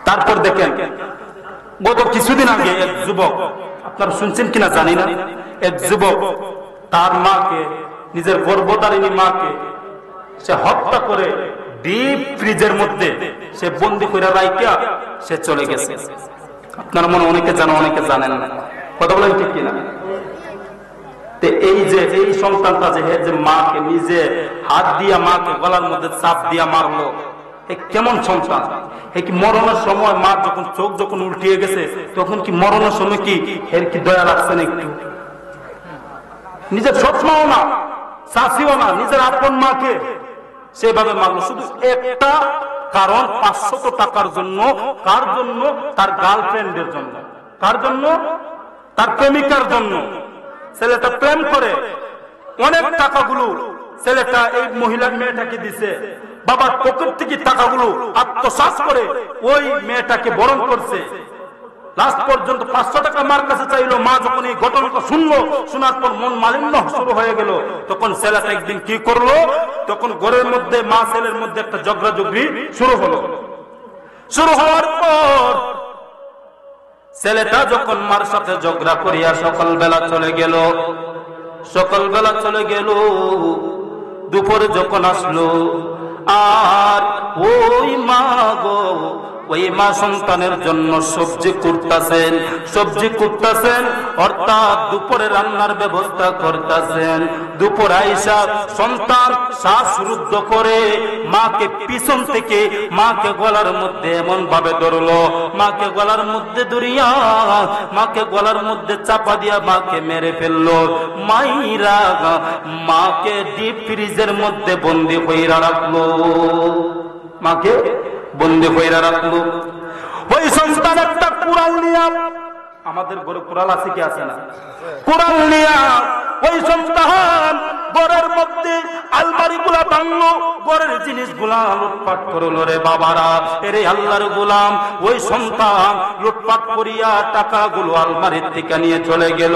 তারপর দেখেন গত কিছুদিন আগে এক যুবক, আপনারা শুনছেন কিনা জানি না, এক যুবক তার মাকে, নিজের গর্ভধারিণী মাকে সে হত্যা করে ডিপ ফ্রিজের মধ্যে সে বন্দি করে রাইখা সে চলে গেছে। আপনারা মনে অনেকে জানো, অনেকে জানেন না। কথা বলেন ঠিক কিনা? এই যে এই সন্তানটা যে মাকে নিজে হাত দিয়া মাকে গলার মধ্যে চাপ দিয়া মারলো, কেমন সন্তান? কি মরণের সময় মা যখন চোখ যখন উল্টিয়ে গেছে, তখন কি মরণের সময় কি এর কি দয়া লাগছে না একটু? নিজের সৎমাও না, শাশিও না, নিজের আপন মাকে সেভাবে মারলো শুধু একটা কারণ, 500 টাকার জন্য। কার জন্য? তার গার্লফ্রেন্ডের জন্য। কার জন্য? তার প্রেমিকার জন্য। ছেলেটা প্রেম করে, অনেক টাকাগুলো ছেলেটা এই মহিলার মেয়েটাকে দিছে, বাবার পকেট থেকে টাকাগুলো আত্মসাৎ করে ওই মেয়েটাকে বরণ করছে। লাস্ট পর্যন্ত 500 টাকা মার কাছে চাইলো। মা যখন এই ঘটনাটা শুনলো, শোনার পর মন মালিন্য শুরু হয়ে গেল। তখন ছেলেটা একদিন কি করলো, তখন ঘরের মধ্যে মা ছেলের মধ্যে একটা ঝগড়াঝগড়ি শুরু হলো। শুরু হওয়ার পর ছেলেটা যখন মার সাথে ঝগড়া করিয়া সকালবেলা চলে গেল, সকালবেলা চলে গেল, দুপুরে যখন আসলো, আর ওই মা গো, ওই মা সন্তানের জন্য সবজি কুটতাছেন, সবজি কুটতাছেন, অর্থাৎ দুপুরে রান্নার ব্যবস্থা করতেছেন। দুপুর আইসা সন্তান শ্বাসরুদ্ধ করে মাকে পিছন থেকে মাকে গলার মধ্যে এমন ভাবে ধরলো, মাকে গলার মধ্যে ধরিয়া মাকে গলার মধ্যে চাপা দিয়া মাকে মেরে ফেললো। মাইরা মাকে ডিপ ফ্রিজের মধ্যে বন্দি কইরা রাখলো, মাকে বন্দি কইরা রাখলো। ওই সন্তান একটা কুড়াল নিয়া, আমাদের ঘরে কুড়াল আছে কি আছে না? কুড়াল নিয়া ওই সন্তান ঘরের মধ্যে আলমারি গুলা ভাঙলো, ঘরের জিনিসগুলা লুটপাট করলো। রে বাবারা, এরে আল্লাহর গোলাম, ওই সন্তান লুটপাট করিয়া টাকাগুলো আলমারির থেকে নিয়ে চলে গেল।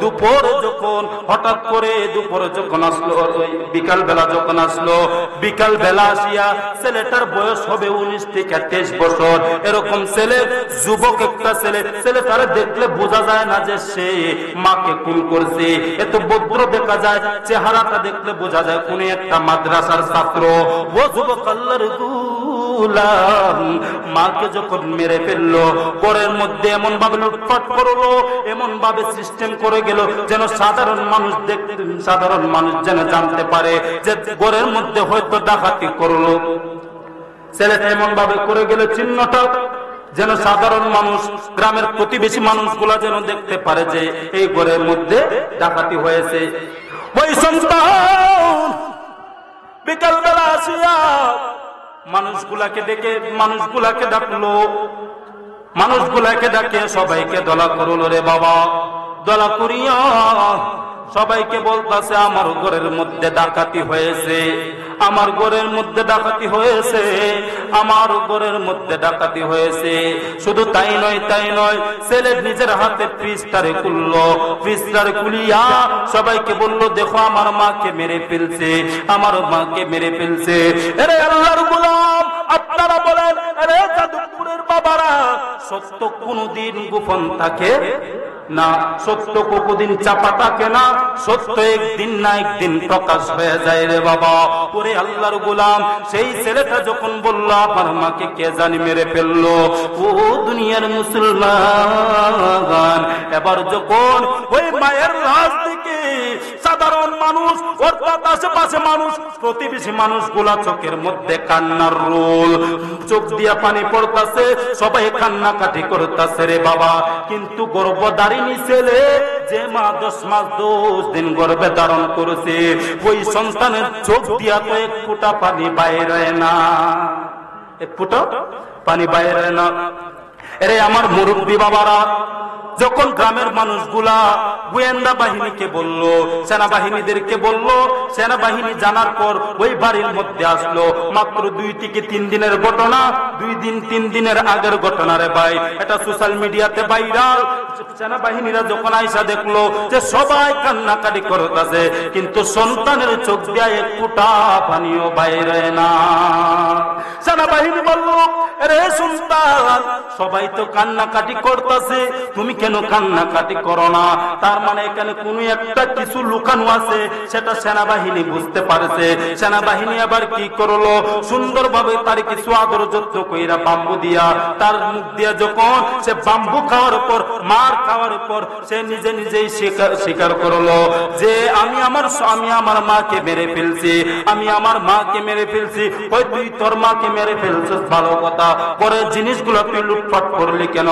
দুপুর যখন হঠাৎ করে দুপুর যখন আসলো, ওই বিকাল বেলা যখন আসলো, বিকাল বেলা আসিয়া ছেলেটার বয়স হবে 19 থেকে 23 বছর, এরকম ছেলে, যুবক একটা ছেলে। ছেলেটারে দেখলে বোঝা যায় না যে সে মাকে খুন করছে, এত ভদ্র দেখা যায়, চেহারাটা দেখলে বোঝা যায় কোন একটা মাদ্রাসার ছাত্র। ও যুবক আল্লাহর গোলাম মাকে যখন মেরে ফেললো, ঘরের মধ্যে এমন ভাবে লুটপাট করলো, এমন ভাবে সিস্টেম করে গেল যেন সাধারণ মানুষ দেখতে, সাধারণ মানুষ যেন জানতে পারে যে ঘরের মধ্যে হয়তো ডাকাতি করলো। ছেলেটা এমন ভাবে করে গেল চিহ্নটা যেন সাধারণ মানুষ, গ্রামের প্রতিবেশী মানুষগুলা যেন দেখতে পারে যে এই ঘরের মধ্যে ডাকাতি হয়েছে। ওই সন্তান বিকাল বেলা আসিয়া মানুষগুলাকে ডেকে, মানুষগুলাকে ডাকলো, মানুষগুলাকে ডাকে সবাইকে দলা করলো। রে বাবা, দলা করিয়া সবাইকে বলতাছে আমার ঘরের মধ্যে ডাকাতি হয়েছে, আমার ঘরের মধ্যে ডাকাতি হয়েছে, আমার ঘরের মধ্যে ডাকাতি হয়েছে। শুধু তাই নয়, তাই নয়, ছেলে নিজের হাতে ফ্রিজটারে খুললো, ফ্রিজটারে খুলিয়া সবাইকে বললো দেখো আমার মাকে মেরে ফেলছে, আমার মাকে মেরে ফেলছে। আরে আল্লাহর গোলাম, আপনারা বলেন, আরে যাদবপুরের বাবারা, সত্য কোনদিন গোপন থাকে না, সত্য কোনদিন চাপা থাকে না, সত্য একদিন না একদিন প্রকাশ হয়ে যায় রে বাবা। ওরে আল্লাহর গোলাম, সেই ছেলেটা যখন বলল আমার মাকে কে জানি মেরে ফেললো, ও দুনিয়ার মুসলমান, এবার যখন ওই মায়ের লাশ থেকে সাধারণ মানুষ অর্থাৎ আশেপাশে মানুষ, প্রতিবেশী মানুষগুলা চোখের মধ্যে কান্নার রোল, চোখ দিয়া পানি পড়তাছে, সবাই কান্নাকাটি করতেছে রে বাবা। কিন্তু গর্ভধারিণী ছেলে যে মা 10 মাস 10 দিন গর্ভে ধারণ করেছে, ওই সন্তানের চোখ দিয়া তো এক ফোঁটা পানি বাইর হয় না, এক ফোঁটা পানি বাইর হয় না। এরে আমার মুরব্বী বাবারা, যখন গ্রামের মানুষগুলা গোয়েন্দা বাহিনীকে বলল, সেনাবাহিনীদেরকে বলল, সেনাবাহিনী জানার পর ওই বাড়ির মধ্যে আসলো। মাত্র 2 থেকে 3 দিনের ঘটনা, 2 দিন 3 দিনের আগের ঘটনা রে ভাই, এটা সোশ্যাল মিডিয়াতে ভাইরাল। সেনাবাহিনীরা যখন আইসা দেখলো যে সবাই কান্নাকাটি করতেছে, কিন্তু সন্তানের চোখ দিয়ে এক ফোঁটা পানিও বাইরে না। সেনাবাহিনী বলল, রে সন্তান, সবাই তো কান্নাকাটি করতেছে, তুমি কেন কান্নাকাটি করো না? তার মানে এখানে কোন একটা কিছু লুকানো আছে, সেটা সেনাবাহিনী বুঝতে পারছে। সেনাবাহিনী আবার কি করলো, সুন্দরভাবে তার কিছু আদর যত্ন কইরা বাম্বু দিয়া, তার মুখ দিয়া যখন সে বাম্বু খাওয়ার পর, মার খাওয়ার পর, সে নিজে নিজেই স্বীকার করলো যে আমি আমার মাকে মেরে ফেলছি, আমি আমার মাকে মেরে ফেলছি। ওই তুই তোর মাকে মেরে ফেলছিস, ভালো কথা, ঘরের জিনিসগুলো তুই লুটপাট করলি কেন?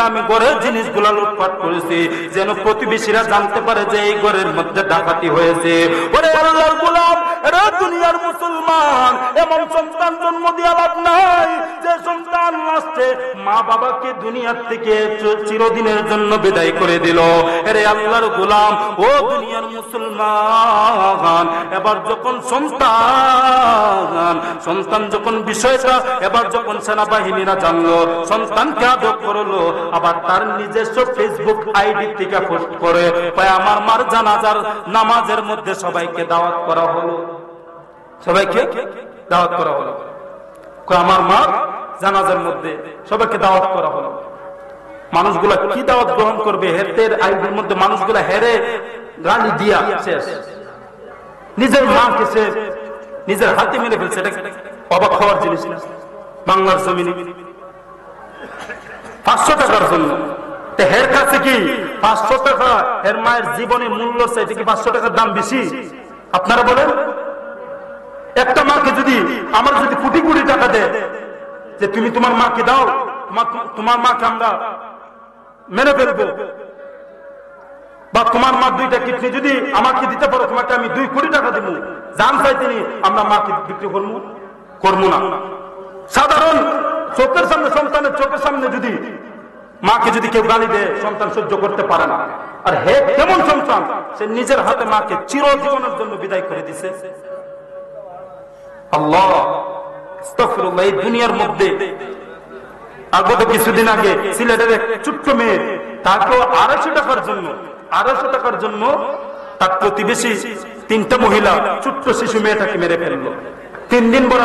আমি ঘরের জিনিসগুলো লুটপাট করেছি যেন প্রতিবেশীরা জানতে পারে যে এই ঘরের মধ্যে ডাকাতি হয়েছে। ওরে আল্লাহর গোলাম, এরা দুনিয়ার মুসলমান, এমন সন্তান জন্ম দিয়ে লাভ নাই যে সন্তান লাস্টে মা বাবাকে দুনিয়ার থেকে চিরদিনের জন্য বিদায় করে দিল। এরে আল্লাহর গোলাম, ও দুনিয়ার মুসলমান, এবার যখন সন্তান যখন বিষয়টা এবার যখন সেনাবাহিনীরা জানলো, সন্তানকে আটক করলো, আবার তার নিজস্ব ফেসবুক আইডি থেকে পোস্ট করে আমার মার জানাজার নামাজের মধ্যে সবাইকে দাওয়াত করা হলো, সবাইকে দাওয়াত করা হলো, আমার মার জানাজার মধ্যে সবাইকে দাওয়াত করা হলো। মানুষগুলা কি দাওয়াত গ্রহণ করবে? হেতের আইডির মধ্যে মানুষগুলা হেরে গালি দিয়া শেষ, নিজের মাকে সে নিজের হাতে মেরে ফেলছে। এটা অবাক হওয়ার জিনিস না। বাংলার জমিনে 500 টাকার জন্য হের কাছে কি 500 টাকা, এর মায়ের জীবনে মূল্য চাইতে কি 500 টাকার দাম বেশি? আপনারা বলেন। একটা মাকে যদি আমার যদি কোটি কোটি টাকা দেয় যে তুমি তোমার মাকে দাও, তোমার মাকে আমরা মেনে ফেলবো, বা তোমার মা 2টা কিডনি যদি আমাকে দিতে পারো, তোমাকে আমি 2 কোটি টাকা দেবো, জান চাইতে আমরা মাকে বিক্রি করবো না। সাধারণ চোখের সামনে, সন্তানের চোখের সামনে যদি মাকে যদি কেউ গালি দেয়, সন্তান সহ্য করতে পারে না। আর হে কেমন সন্তান, সে নিজের হাতে মাকে চিরজীবনের জন্য বিদায় করে দিছে। আল্লাহ আস্তাগফিরুল্লাহ। এই দুনিয়ার মধ্যে আগত কিছুদিন আগে সিলেটের এক ছোট্ট মেয়ে, তাকেও 250 টাকার জন্য তার প্রতিবেশী 3টা মহিলা ছোট্ট শিশু মেয়েটাকে মেরে ফেললো। 3 দিন বড়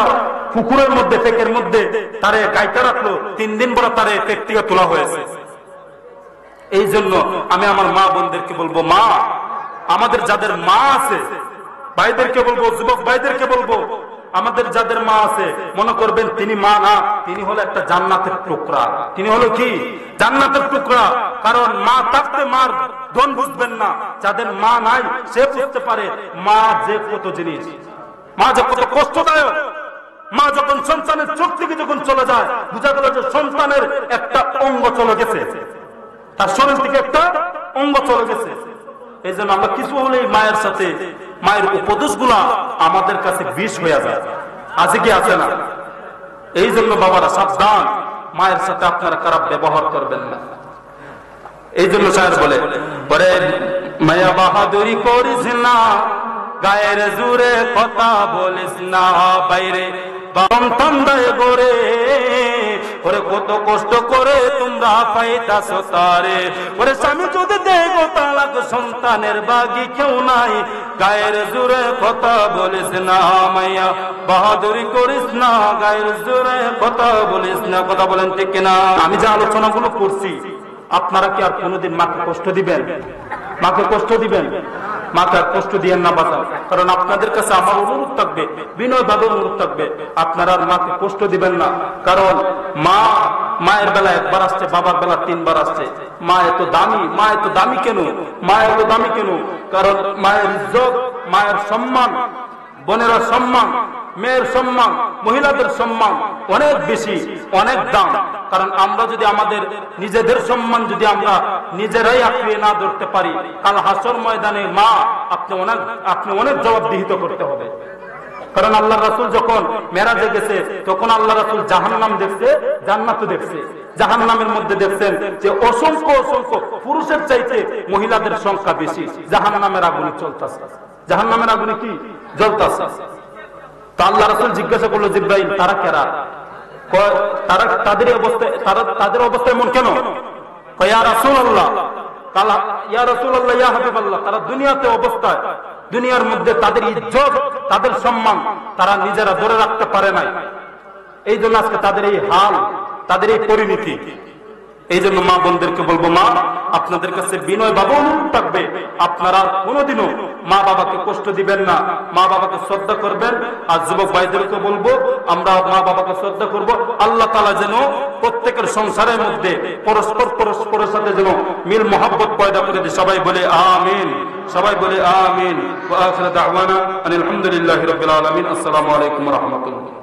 পুকুরের মধ্যে, পেকের মধ্যে তারে গাইতে রাখলো। 3 দিন বড় তারে পেক থেকে তোলা হয়েছে। এই জন্য আমি আমার মা বোনদেরকে বলবো, মা, আমাদের যাদের মা আছে, ভাইদেরকে বলবো, যুবক ভাইদেরকে বলবো, আমাদের যাদের মা আছে, মনে করবেন তিনি মা না, তিনি হলো একটা জান্নাতের টুকরা। তিনি হলো কি? জান্নাতের টুকরা। কারণ মা থাকতে মার ধন বুঝবেন না, যাদের মা নাই সে বুঝতে পারে মা যে কত জিনিস, মা যে কত কষ্টদায়ক। মা যখন সন্তানের চোখ থেকে যখন চলে যায়, বুঝা গেল যে সন্তানের একটা অঙ্গ চলে গেছে, তার শরীর থেকে একটা অঙ্গ চলে গেছে। এই জন্য আমরা কিছু হলেই মায়ের সাথে, মায়ের উপদেশগুলা আমাদের কাছে বিষ হয়ে যায়। আছে কি আছে না? এই জন্য বাবারা সাবধান, মায়ের সাথে আপনারা খারাপ ব্যবহার করবেন না। এই জন্য স্যার বলে, মায়া বাহাদুরি করিস না, গায়ের জুড়ে কথা বলিস না, বাইরে সন্তান দেয় গরে, ওরে কত কষ্ট করে তোমরা পাইতাছো তারে। ওরে স্বামী যদি দেগো তালাক, সন্তানের বাগি কেউ নাই, গায়ের জুড়ে কথা বলিস না, মাইয়া বাহাদুরি করিস না, গায়ের জুড়ে কথা বলিস না। কথা বলেন ঠিক কিনা? আমি যে আলোচনাগুলো করছি আপনারা কি আর কোনোদিন মাকে কষ্ট দিবেন? মাকে কষ্ট দিবেন? মাকে আর কষ্ট দিয়েন না বাবা। কারণ আপনাদের কাছে আমার অনুরোধ থাকবে, বিনয়ভাবে অনুরোধ থাকবে, আপনারা আর মাকে কষ্ট দিবেন না। কারণ মায়ের বেলা একবার আসছে, বাবার বেলা 3 বার আসছে। মা এত দামি, মা এত দামি কেন? মা এত দামি কেন? কারণ মায়ের ইজ্জত, মায়ের সম্মান, বোনেরা সম্মান, মেয়ের সম্মান, মহিলাদের সম্মান অনেক বেশি, অনেক দাম। কারণ আমরা যদি আমাদের নিজেদের সম্মান যদি আমরা নিজেরাই আঁকড়িয়ে না ধরতে পারি, কাল হাসর ময়দানে মা আপনি অনেক জবাবদিহিত করতে হবে। কারণ আল্লাহ রাসূল যখন মেরাজে গেছে তখন আল্লাহ রাসূল জাহান্নাম দেখছে, জান্নাতও দেখছে। জাহান্নামের মধ্যে দেখছেন যে অসংখ্য অসংখ্য পুরুষের চাইতে মহিলাদের সংখ্যা বেশি, জাহান্নামের আগুনে চলতেছে, জাহান্নামের আগুনে কি জ্বলতেছে। তো আল্লাহ রাসূল জিজ্ঞাসা করলো, জিবরাইল তারা কারা? তাদের অবস্থা এমন কেন? কয় ইয়া রাসূলুল্লাহ, ইয়া রাসূলুল্লাহ, ইয়া হাবিবাল্লাহ, তারা দুনিয়াতে অবস্থায়, দুনিয়ার মধ্যে তাদের ইজ্জত, তাদের সম্মান তারা নিজেরা ধরে রাখতে পারে নাই। এই জন্য আজকে তাদের এই হাল, তাদের এই পরিণতি। এই জন্য মা বোনদেরকে বলবো, মা আপনাদের কাছে বিনয় ভাবে অনুরোধ থাকবে, আপনারা কোনোদিনও মা বাবাকে কষ্ট দিবেন না, মা বাবাকে শ্রদ্ধা করবেন। আর যুবক ভাইদেরকে বলবো, আমরা মা বাবাকে শ্রদ্ধা করব। আল্লাহ তাআলা যেন প্রত্যেকের সংসারের মধ্যে পরস্পরের সাথে যেন মিল মহব্বত পয়দা করে দেয়। সবাই বলে আমিন, সবাই বলে আমিন। ওয়া আখিরু দাওয়ানা আলহামদুলিল্লাহি রাব্বিল আলামিন। আসসালামু আলাইকুম ওয়া রাহমাতুল্লাহ।